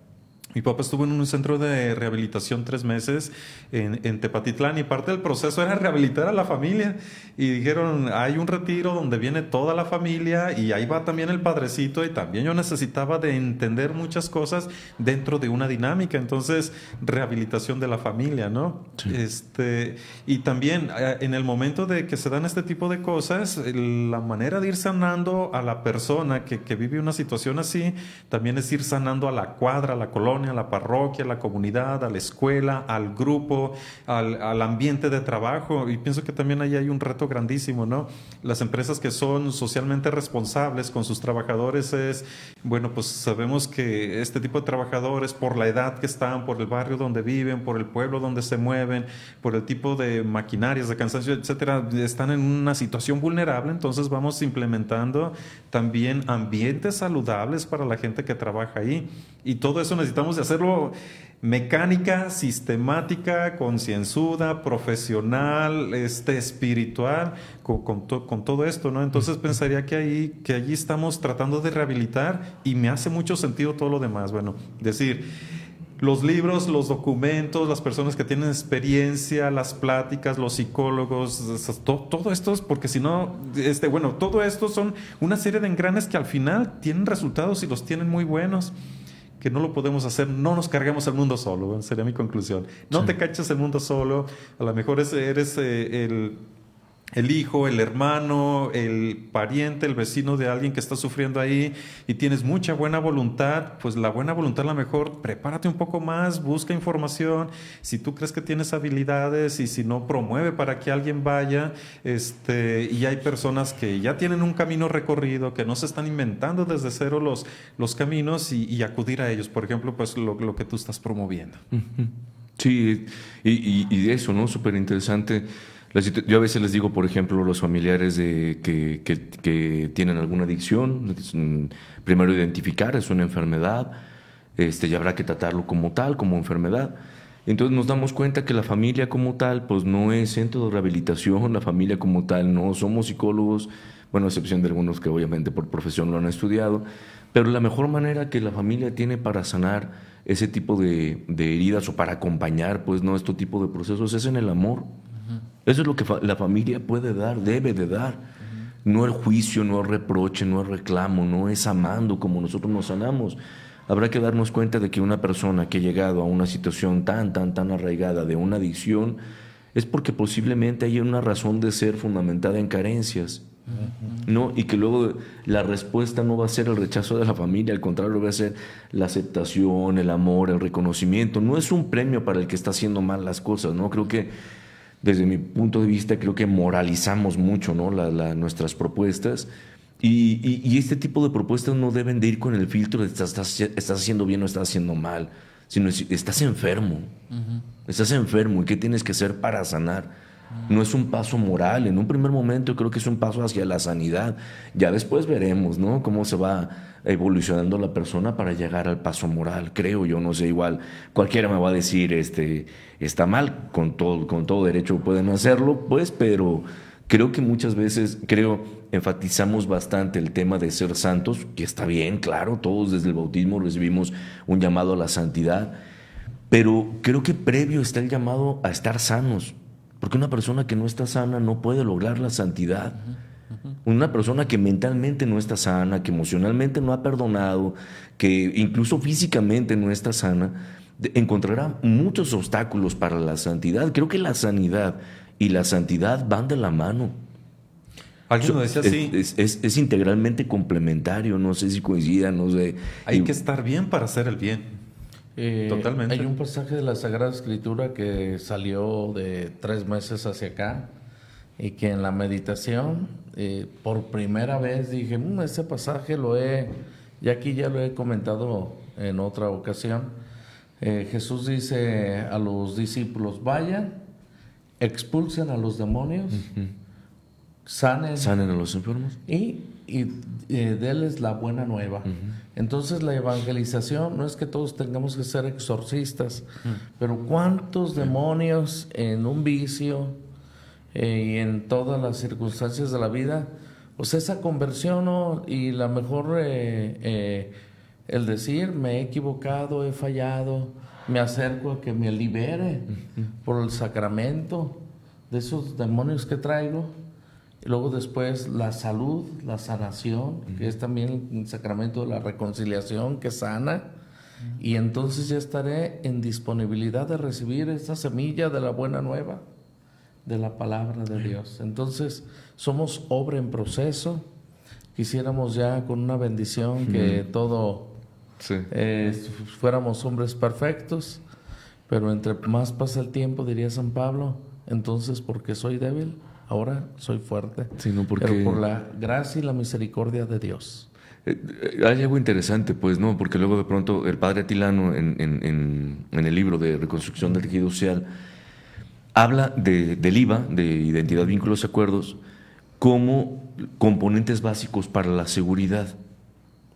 Mi papá estuvo en un centro de rehabilitación 3 meses en Tepatitlán y parte del proceso era rehabilitar a la familia. Y dijeron, hay un retiro donde viene toda la familia y ahí va también el padrecito y también yo necesitaba de entender muchas cosas dentro de una dinámica. Entonces, rehabilitación de la familia, ¿no? Sí. Y también en el momento de que se dan este tipo de cosas, la manera de ir sanando a la persona que vive una situación así, también es ir sanando a la cuadra, a la colonia, a la parroquia, a la comunidad, a la escuela, al grupo, al ambiente de trabajo. Y pienso que también ahí hay un reto grandísimo, ¿no? Las empresas que son socialmente responsables con sus trabajadores bueno, pues sabemos que este tipo de trabajadores, por la edad que están, por el barrio donde viven, por el pueblo donde se mueven, por el tipo de maquinarias, de cansancio, etcétera, están en una situación vulnerable. Entonces vamos implementando también ambientes saludables para la gente que trabaja ahí. Y todo eso necesitamos de hacerlo mecánica, sistemática, concienzuda, profesional, espiritual, con todo esto, ¿no? Entonces pensaría que allí estamos tratando de rehabilitar y me hace mucho sentido todo lo demás. Bueno, decir, los libros, los documentos, las personas que tienen experiencia, las pláticas, los psicólogos, todo esto es porque si no, bueno, todo esto son una serie de engranes que al final tienen resultados y los tienen muy buenos. Que no lo podemos hacer, no nos carguemos el mundo solo, sería mi conclusión. No te caches el mundo solo, a lo mejor eres el hijo, el hermano, el pariente, el vecino de alguien que está sufriendo ahí y tienes mucha buena voluntad, pues la buena voluntad a lo mejor prepárate un poco más, busca información, si tú crees que tienes habilidades y si no, promueve para que alguien vaya, y hay personas que ya tienen un camino recorrido, que no se están inventando desde cero los caminos y acudir a ellos, por ejemplo, pues lo que tú estás promoviendo. Sí, y de eso, ¿no? Súper interesante. Yo a veces les digo, por ejemplo, a los familiares que tienen alguna adicción, primero identificar, es una enfermedad, y habrá que tratarlo como tal, como enfermedad. Entonces nos damos cuenta que la familia como tal, pues no es centro de rehabilitación, la familia como tal no somos psicólogos, bueno, a excepción de algunos que obviamente por profesión lo han estudiado, pero la mejor manera que la familia tiene para sanar ese tipo de heridas o para acompañar, pues no, este tipo de procesos es en el amor. Eso es lo que la familia puede dar, debe de dar. No el juicio, no el reproche, no el reclamo, no es amando como nosotros nos sanamos. Habrá que darnos cuenta de que una persona que ha llegado a una situación tan arraigada de una adicción es porque posiblemente hay una razón de ser fundamentada en carencias, ¿no? Y que luego la respuesta no va a ser el rechazo de la familia, al contrario, va a ser la aceptación, el amor, el reconocimiento. No es un premio para el que está haciendo mal las cosas, ¿no? Creo que desde mi punto de vista, creo que moralizamos mucho, ¿no? nuestras propuestas. Y este tipo de propuestas no deben de ir con el filtro de estás haciendo bien o estás haciendo mal, sino estás enfermo. Estás enfermo y ¿qué tienes que hacer para sanar? No es un paso moral. En un primer momento creo que es un paso hacia la sanidad. Ya después veremos, ¿no? Cómo se va evolucionando la persona para llegar al paso moral. Creo yo, no sé, igual cualquiera me va a decir, está mal, con todo derecho pueden hacerlo, pues, pero creo que muchas veces, enfatizamos bastante el tema de ser santos, que está bien, claro, todos desde el bautismo recibimos un llamado a la santidad, pero creo que previo está el llamado a estar sanos, porque una persona que no está sana no puede lograr la santidad. Una persona que mentalmente no está sana, que emocionalmente no ha perdonado, que incluso físicamente no está sana, encontrará muchos obstáculos para la santidad. Creo que la sanidad y la santidad van de la mano. Alguien lo decía así. Es integralmente complementario, no sé si coincidan, no sé. Hay que estar bien para hacer el bien. Totalmente. Hay un pasaje de la Sagrada Escritura que salió de 3 meses hacia acá y que en la meditación por primera vez dije, ese pasaje ya lo he comentado en otra ocasión. Jesús dice a los discípulos, vayan, expulsen a los demonios, sanen a los enfermos y denles la buena nueva. Entonces la evangelización no es que todos tengamos que ser exorcistas, pero cuántos demonios en un vicio y en todas las circunstancias de la vida, pues esa conversión, ¿no? Y la mejor el decir me he equivocado, he fallado, me acerco a que me libere por el sacramento de esos demonios que traigo. Y luego después la salud, la sanación, que es también el sacramento de la reconciliación que sana. Y entonces ya estaré en disponibilidad de recibir esa semilla de la buena nueva, de la palabra de Dios. Entonces somos obra en proceso. Quisiéramos ya con una bendición que fuéramos hombres perfectos, pero entre más pasa el tiempo, diría San Pablo, entonces porque soy débil, ahora soy fuerte, pero por la gracia y la misericordia de Dios. Hay algo interesante, pues, ¿no? Porque luego de pronto el padre Atilano en el libro de Reconstrucción del Tejido Social habla del IVA, de Identidad, Vínculos y Acuerdos, como componentes básicos para la seguridad.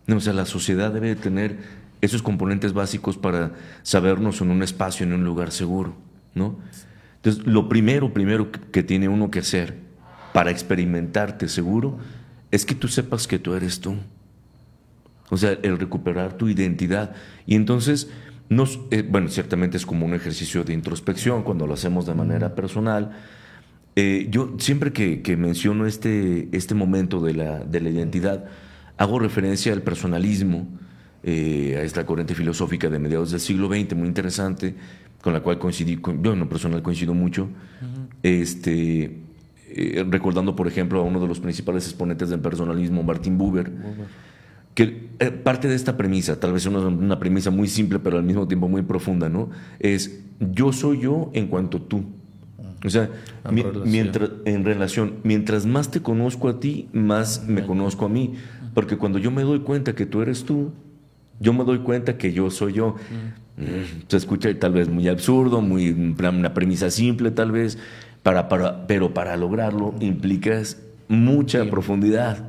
O sea, la sociedad debe tener esos componentes básicos para sabernos en un espacio, en un lugar seguro, ¿no? Entonces, lo primero que tiene uno que hacer para experimentarte seguro es que tú sepas que tú eres tú. O sea, el recuperar tu identidad. Y entonces, ciertamente es como un ejercicio de introspección cuando lo hacemos de manera personal. Yo siempre que menciono este momento de la identidad, hago referencia al personalismo, a esta corriente filosófica de mediados del siglo XX, muy interesante, con la cual yo en lo personal coincido mucho, recordando, por ejemplo, a uno de los principales exponentes del personalismo, Martin Buber, que parte de esta premisa, tal vez una premisa muy simple, pero al mismo tiempo muy profunda, ¿no? Es, yo soy yo en cuanto tú. O sea, mientras más te conozco a ti, más me conozco a mí. Porque cuando yo me doy cuenta que tú eres tú, yo me doy cuenta que yo soy yo. Se escucha tal vez muy absurdo, una premisa simple tal vez, pero para lograrlo implicas mucha profundidad.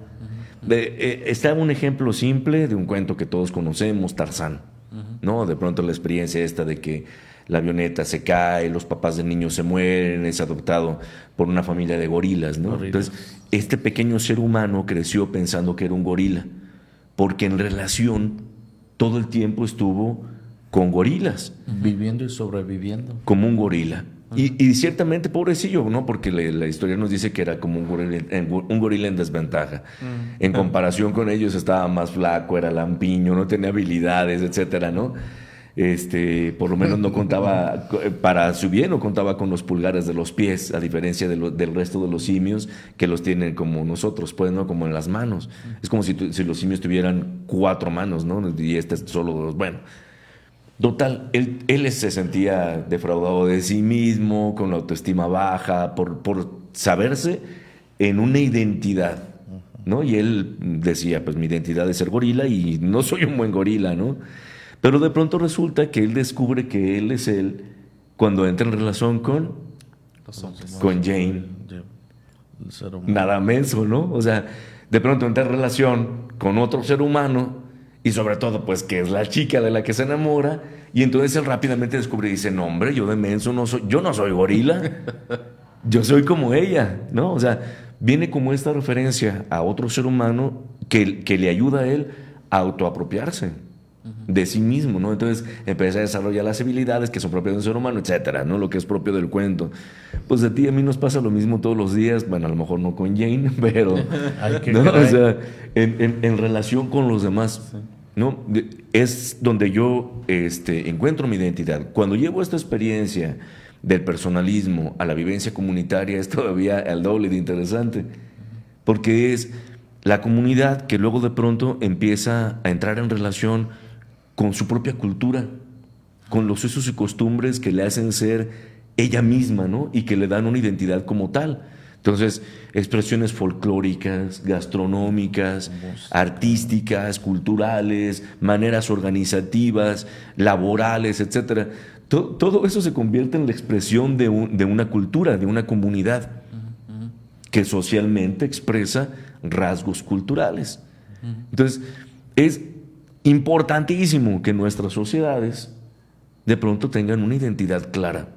Está un ejemplo simple de un cuento que todos conocemos, Tarzán, ¿no? De pronto la experiencia esta de que la avioneta se cae, los papás del niño se mueren, es adoptado por una familia de gorilas, ¿no? Entonces, este pequeño ser humano creció pensando que era un gorila, porque en relación todo el tiempo estuvo con gorilas. Viviendo y sobreviviendo. Como un gorila. Y ciertamente pobrecillo, ¿no? Porque la historia nos dice que era como un gorila en desventaja. En comparación con ellos estaba más flaco, era lampiño, no tenía habilidades, etcétera, ¿no? Por lo menos no contaba, para su bien, no contaba con los pulgares de los pies, a diferencia del resto de los simios que los tienen como nosotros, pues, ¿no? Como en las manos. Es como si los simios tuvieran 4 manos, ¿no? Y este solo 2. Bueno, total, él se sentía defraudado de sí mismo, con la autoestima baja, por saberse en una identidad, ¿no? Y él decía, pues mi identidad es ser gorila y no soy un buen gorila, ¿no? Pero de pronto resulta que él descubre que él es él cuando entra en relación con Jane. Nada menso, ¿no? O sea, de pronto entra en relación con otro ser humano y sobre todo, pues, que es la chica de la que se enamora, y entonces él rápidamente descubre y dice, no, hombre, yo de menso yo no soy gorila, yo soy como ella, ¿no? O sea, viene como esta referencia a otro ser humano que le ayuda a él a autoapropiarse de sí mismo, ¿no? Entonces empieza a desarrollar las habilidades que son propias de un ser humano, etcétera, ¿no? Lo que es propio del cuento. Pues a ti y a mí nos pasa lo mismo todos los días, bueno, a lo mejor no con Jane, pero ¿no? O sea, en relación con los demás, ¿no? Es donde yo encuentro mi identidad. Cuando llevo esta experiencia del personalismo a la vivencia comunitaria, es todavía el doble de interesante, porque es la comunidad que luego de pronto empieza a entrar en relación con su propia cultura, con los usos y costumbres que le hacen ser ella misma, ¿no? Y que le dan una identidad como tal. Entonces, expresiones folclóricas, gastronómicas, artísticas, culturales, maneras organizativas, laborales, etcétera. Todo eso se convierte en la expresión de una cultura, de una comunidad, que socialmente expresa rasgos culturales. Entonces, es importantísimo que nuestras sociedades de pronto tengan una identidad clara.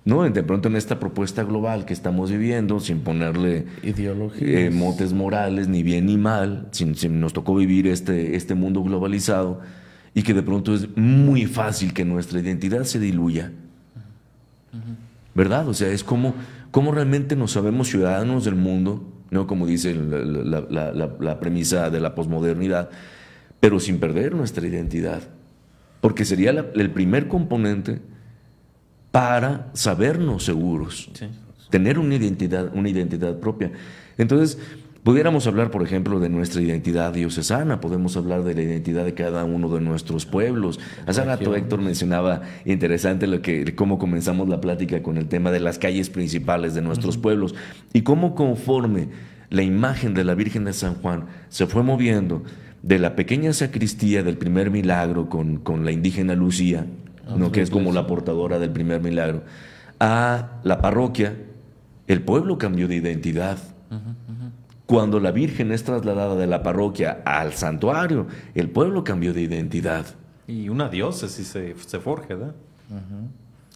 ¿No? De pronto en esta propuesta global que estamos viviendo, sin ponerle ideologías, motes morales, ni bien ni mal, sin nos tocó vivir este mundo globalizado, y que de pronto es muy fácil que nuestra identidad se diluya. ¿Verdad? O sea, es como realmente nos sabemos ciudadanos del mundo, ¿no? Como dice la premisa de la posmodernidad, pero sin perder nuestra identidad. Porque sería el primer componente para sabernos seguros, tener una identidad propia. Entonces, pudiéramos hablar, por ejemplo, de nuestra identidad diocesana, podemos hablar de la identidad de cada uno de nuestros pueblos. Hace rato Héctor mencionaba, interesante, cómo comenzamos la plática con el tema de las calles principales de nuestros pueblos, y cómo conforme la imagen de la Virgen de San Juan se fue moviendo de la pequeña sacristía del primer milagro con la indígena Lucía, ¿no? Que es como la portadora del primer milagro, a la parroquia, el pueblo cambió de identidad. Cuando la Virgen es trasladada de la parroquia al santuario, el pueblo cambió de identidad. Y una diócesis se forja, ¿verdad?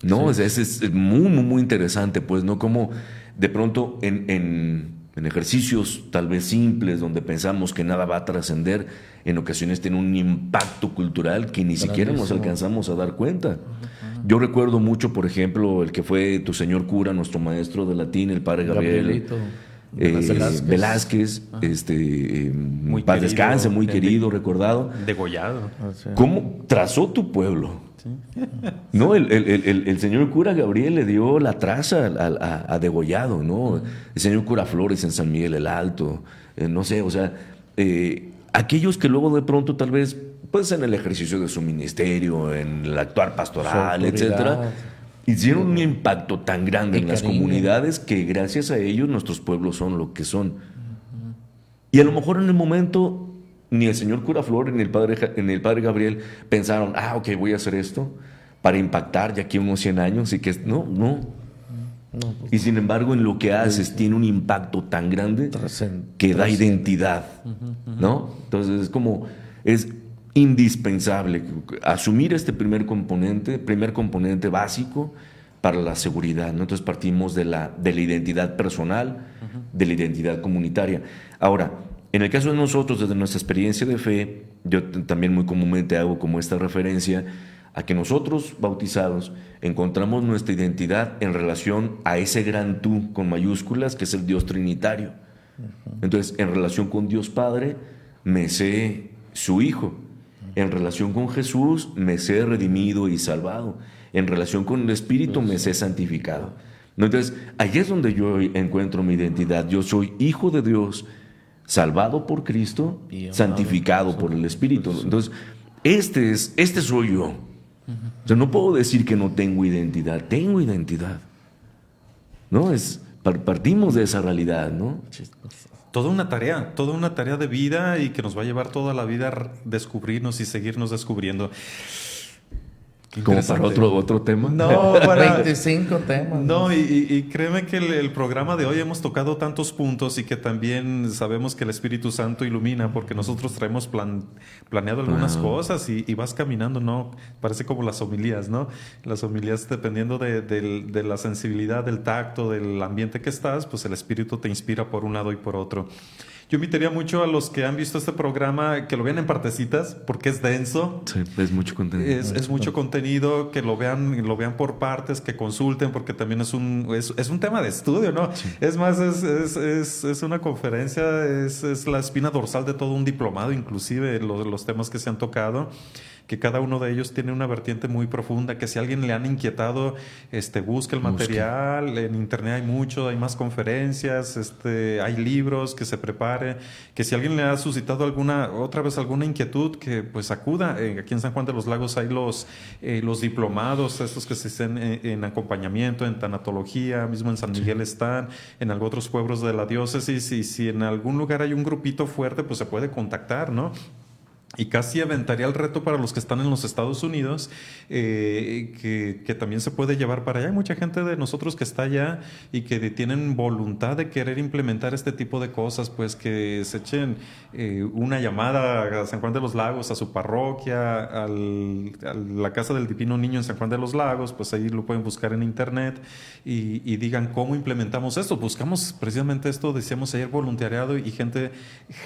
No, es muy, muy, muy interesante, pues, ¿no? Como de pronto en ejercicios tal vez simples, donde pensamos que nada va a trascender, en ocasiones tiene un impacto cultural que ni siquiera nos alcanzamos a dar cuenta. Yo recuerdo mucho, por ejemplo, el que fue tu señor cura, nuestro maestro de latín, el padre Gabriel Velázquez, muy paz querido, descanse, muy querido, recordado. Degollado. ¿Cómo trazó tu pueblo? No, el señor cura Gabriel le dio la traza a Degollado, ¿no? El señor cura Flores en San Miguel el Alto, no sé, o sea, aquellos que luego de pronto tal vez, pues en el ejercicio de su ministerio, en el actuar pastoral, etcétera, hicieron un impacto tan grande en las comunidades que gracias a ellos nuestros pueblos son lo que son. Y a lo mejor en el momento ni el señor cura Flores ni el padre Gabriel pensaron, ok, voy a hacer esto para impactar ya aquí unos 100 años y que no. Y sin embargo en lo que haces tiene un impacto tan grande que da identidad, ¿no? Entonces es indispensable asumir este primer componente básico para la seguridad, ¿no? Entonces partimos de la identidad personal, de la identidad comunitaria. Ahora, en el caso de nosotros, desde nuestra experiencia de fe, yo también muy comúnmente hago como esta referencia a que nosotros, bautizados, encontramos nuestra identidad en relación a ese gran tú con mayúsculas, que es el Dios trinitario. Entonces, en relación con Dios Padre, me sé su Hijo. En relación con Jesús, me sé redimido y salvado. En relación con el Espíritu, me sé santificado. Entonces, ahí es donde yo encuentro mi identidad. Yo soy hijo de Dios, salvado por Cristo, santificado por el Espíritu. Entonces, este soy yo. O sea, no puedo decir que no tengo identidad. Tengo identidad. ¿No? Partimos de esa realidad, ¿no? Toda una tarea de vida y que nos va a llevar toda la vida a descubrirnos y seguirnos descubriendo. Como para otro tema. No, para 25 temas. No, y créeme que el programa de hoy hemos tocado tantos puntos y que también sabemos que el Espíritu Santo ilumina porque nosotros traemos planeado algunas cosas y vas caminando, ¿no? Parece como las homilías, ¿no? Las homilías, dependiendo de la sensibilidad, del tacto, del ambiente que estás, pues el Espíritu te inspira por un lado y por otro. Yo invitaría mucho a los que han visto este programa que lo vean en partecitas porque es denso. Sí, es mucho contenido. Es mucho contenido, que lo vean por partes, que consulten porque también es un tema de estudio, ¿no? Sí. Es más, es una conferencia, es la espina dorsal de todo un diplomado, inclusive los temas que se han tocado, que cada uno de ellos tiene una vertiente muy profunda, que si a alguien le han inquietado, busque el material, en internet hay mucho, hay más conferencias, hay libros, que se prepare, que si a alguien le ha suscitado alguna inquietud, que pues acuda. Aquí en San Juan de los Lagos hay los diplomados, estos que se hacen en acompañamiento, en tanatología, mismo en San Miguel están, en otros pueblos de la diócesis, y si en algún lugar hay un grupito fuerte, pues se puede contactar, ¿no? Y casi aventaría el reto para los que están en los Estados Unidos, que también se puede llevar para allá. Hay mucha gente de nosotros que está allá y que tienen voluntad de querer implementar este tipo de cosas, pues que se echen una llamada a San Juan de los Lagos, a su parroquia, a la Casa del Divino Niño en San Juan de los Lagos, pues ahí lo pueden buscar en internet y digan cómo implementamos esto. Buscamos precisamente esto, decíamos ayer, voluntariado y gente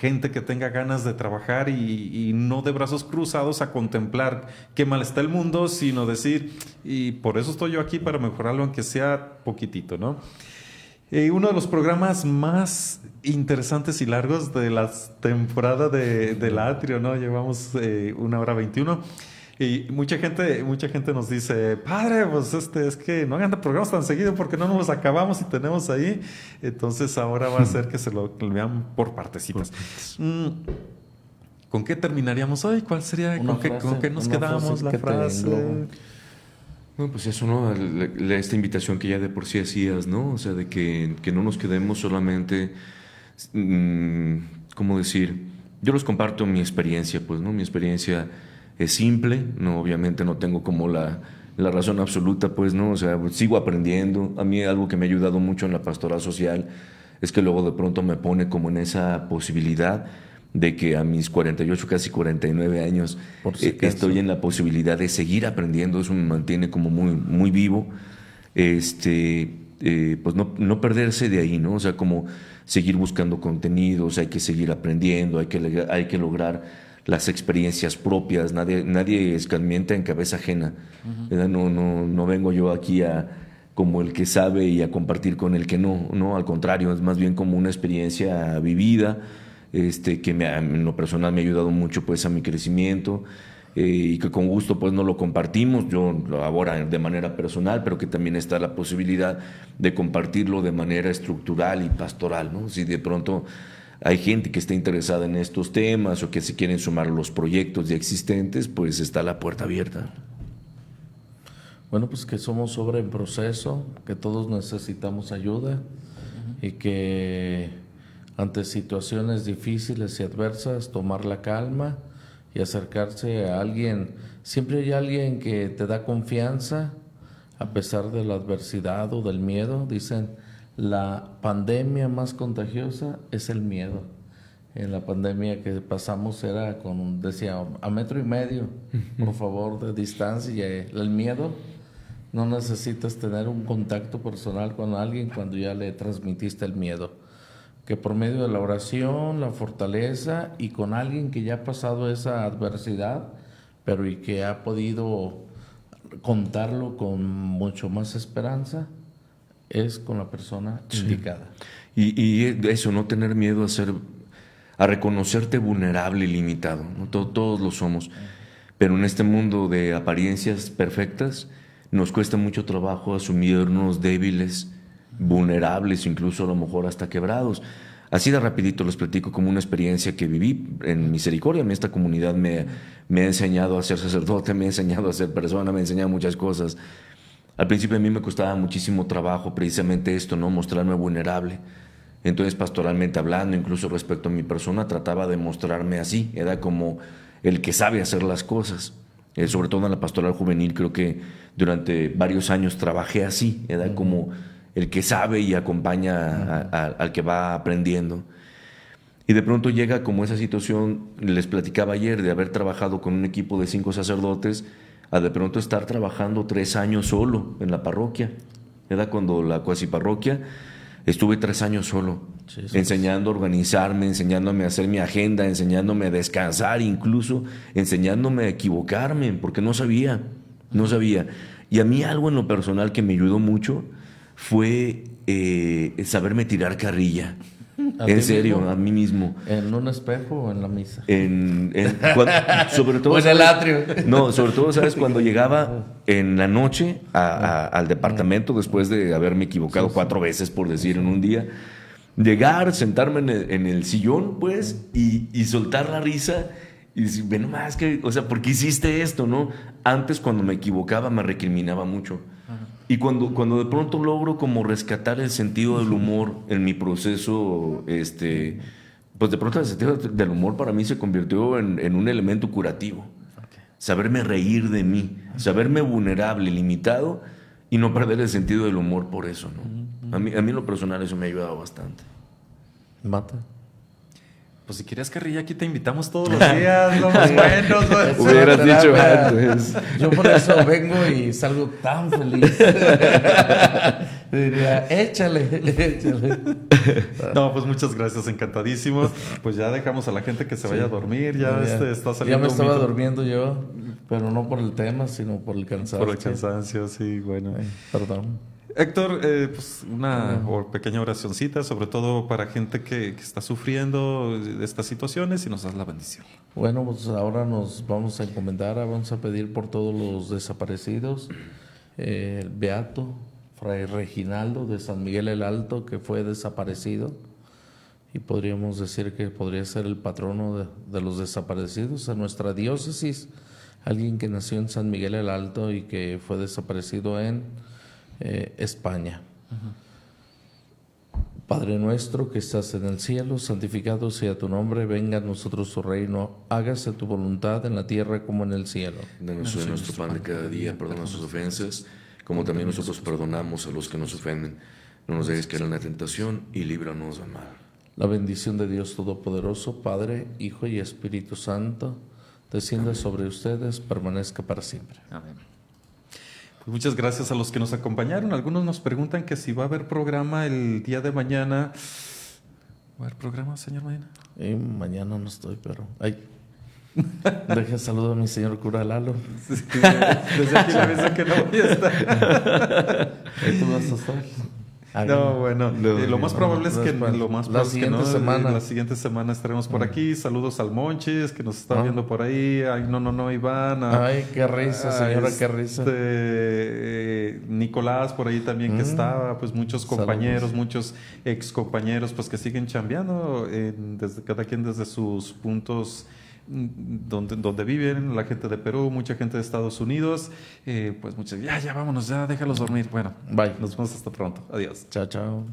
que tenga ganas de trabajar y no de brazos cruzados a contemplar qué mal está el mundo, sino decir, y por eso estoy yo aquí, para mejorarlo, aunque sea poquitito, ¿no? Uno de los programas más interesantes y largos de la temporada del Atrio, ¿no? Llevamos 1:21. Y mucha gente nos dice, padre, pues es que no hagan programas tan seguido porque no nos los acabamos y tenemos ahí. Entonces ahora va a ser que se lo vean por partecitas. ¿Con qué terminaríamos hoy? ¿Cuál sería? ¿Con qué nos quedamos? La frase. Bueno, pues eso, ¿no? Esta invitación que ya de por sí hacías, ¿no? O sea, de que no nos quedemos solamente, ¿cómo decir? Yo les comparto mi experiencia, pues, ¿no? Mi experiencia es simple, ¿no? Obviamente no tengo como la razón absoluta, pues, ¿no? O sea, sigo aprendiendo. A mí algo que me ha ayudado mucho en la pastoral social es que luego de pronto me pone como en esa posibilidad de que a mis 48, casi 49 años, estoy en la posibilidad de seguir aprendiendo. Eso me mantiene como muy, muy vivo. Pues no perderse de ahí, ¿no? O sea, como seguir buscando contenidos, hay que seguir aprendiendo, hay que lograr las experiencias propias. Nadie escarmienta en cabeza ajena. Uh-huh. No vengo yo aquí como el que sabe y a compartir con el que no, al contrario, es más bien como una experiencia vivida, que en lo personal me ha ayudado mucho, pues, a mi crecimiento, y que con gusto pues no lo compartimos, yo ahora de manera personal, pero que también está la posibilidad de compartirlo de manera estructural y pastoral, ¿no? Si de pronto hay gente que está interesada en estos temas o que se quieren sumar a los proyectos ya existentes, pues está la puerta abierta. Bueno, pues que somos obra en proceso, que todos necesitamos ayuda, uh-huh, y que ante situaciones difíciles y adversas, tomar la calma y acercarse a alguien. Siempre hay alguien que te da confianza a pesar de la adversidad o del miedo. Dicen, la pandemia más contagiosa es el miedo. en la pandemia que pasamos era decía, a 1.5 metros, por favor, de distancia. El miedo, no necesitas tener un contacto personal con alguien cuando ya le transmitiste el miedo. Que por medio de la oración, la fortaleza y con alguien que ya ha pasado esa adversidad, pero y que ha podido contarlo con mucho más esperanza, es con la persona indicada. Y eso, no tener miedo a reconocerte vulnerable y limitado, ¿no? Todos lo somos, pero en este mundo de apariencias perfectas nos cuesta mucho trabajo asumirnos débiles, vulnerables, incluso a lo mejor hasta quebrados. Así de rapidito les platico como una experiencia que viví en Misericordia. Esta comunidad me ha enseñado a ser sacerdote, me ha enseñado a ser persona, me ha enseñado muchas cosas. Al principio a mí me costaba muchísimo trabajo precisamente esto, ¿no? Mostrarme vulnerable. Entonces, pastoralmente hablando, incluso respecto a mi persona, trataba de mostrarme así. Era como el que sabe hacer las cosas. Sobre todo en la pastoral juvenil, creo que durante varios años trabajé así. Era como el que sabe y acompaña al que va aprendiendo. Y de pronto llega como esa situación, les platicaba ayer, de haber trabajado con un equipo de 5 sacerdotes, a de pronto estar trabajando 3 años solo en la parroquia. Era cuando la cuasiparroquia estuve 3 años solo, enseñando a organizarme, enseñándome a hacer mi agenda, enseñándome a descansar, incluso enseñándome a equivocarme, porque no sabía. Y a mí algo en lo personal que me ayudó mucho fue saberme tirar carrilla. En serio, mismo, a mí mismo. ¿En un espejo o en la misa? Sobre todo, o en el atrio. No, sobre todo, ¿sabes? Cuando llegaba en la noche al departamento, después de haberme equivocado 4 veces, por decir, en un día, llegar, sentarme en el sillón, pues, y soltar la risa y decir, bueno, más que, o sea, ¿por qué hiciste esto, no? Antes, cuando me equivocaba, me recriminaba mucho. Y cuando de pronto logro como rescatar el sentido del humor en mi proceso, pues de pronto el sentido del humor para mí se convirtió en un elemento curativo. Saberme reír de mí, saberme vulnerable, limitado y no perder el sentido del humor por eso, ¿no? A mí en lo personal eso me ha ayudado bastante. Mata. Pues si quieres carrilla, aquí te invitamos todos los días, los buenos. Hubieras dicho antes. Yo por eso vengo y salgo tan feliz. Diría, échale. No, pues muchas gracias, encantadísimo. Pues ya dejamos a la gente que se vaya a dormir, ya está saliendo. Ya me estaba durmiendo yo, pero no por el tema, sino por el cansancio. Por el cansancio, sí, bueno. Perdón. Héctor, pues una pequeña oracioncita, sobre todo para gente que está sufriendo de estas situaciones, y nos das la bendición. Bueno, pues ahora nos vamos a encomendar, vamos a pedir por todos los desaparecidos, el beato Fray Reginaldo de San Miguel el Alto, que fue desaparecido, y podríamos decir que podría ser el patrono de los desaparecidos en nuestra diócesis, alguien que nació en San Miguel el Alto y que fue desaparecido en España. Padre nuestro que estás en el cielo, santificado sea tu nombre, venga a nosotros tu reino, hágase tu voluntad en la tierra como en el cielo. Danos hoy nuestro pan de cada día, perdona nuestras ofensas, como también nosotros perdonamos a los que nos ofenden. No nos dejes caer en la tentación y líbranos del mal. La bendición de Dios Todopoderoso, Padre, Hijo y Espíritu Santo, descienda sobre ustedes, permanezca para siempre. Amén. Pues muchas gracias a los que nos acompañaron. Algunos nos preguntan que si va a haber programa el día de mañana. ¿Va a haber programa, señor Medina? Mañana no estoy, pero... Deje saludo a mi señor cura Lalo. Sí, desde aquí le aviso que no voy a estar. ¿Y tú vas a estar? No, bueno, lo más probable es que la siguiente semana estaremos por aquí. Saludos al Monchis, que nos está viendo por ahí. Ay, no, Iván. Ay, qué risa, señora, qué risa. Nicolás por ahí también que estaba, pues muchos compañeros, muchos ex compañeros, pues que siguen chambeando, desde cada quien desde sus puntos donde viven, la gente de Perú, mucha gente de Estados Unidos, pues muchas, ya vámonos, ya déjalos dormir. Bueno, bye, nos vemos hasta pronto, adiós. Chao.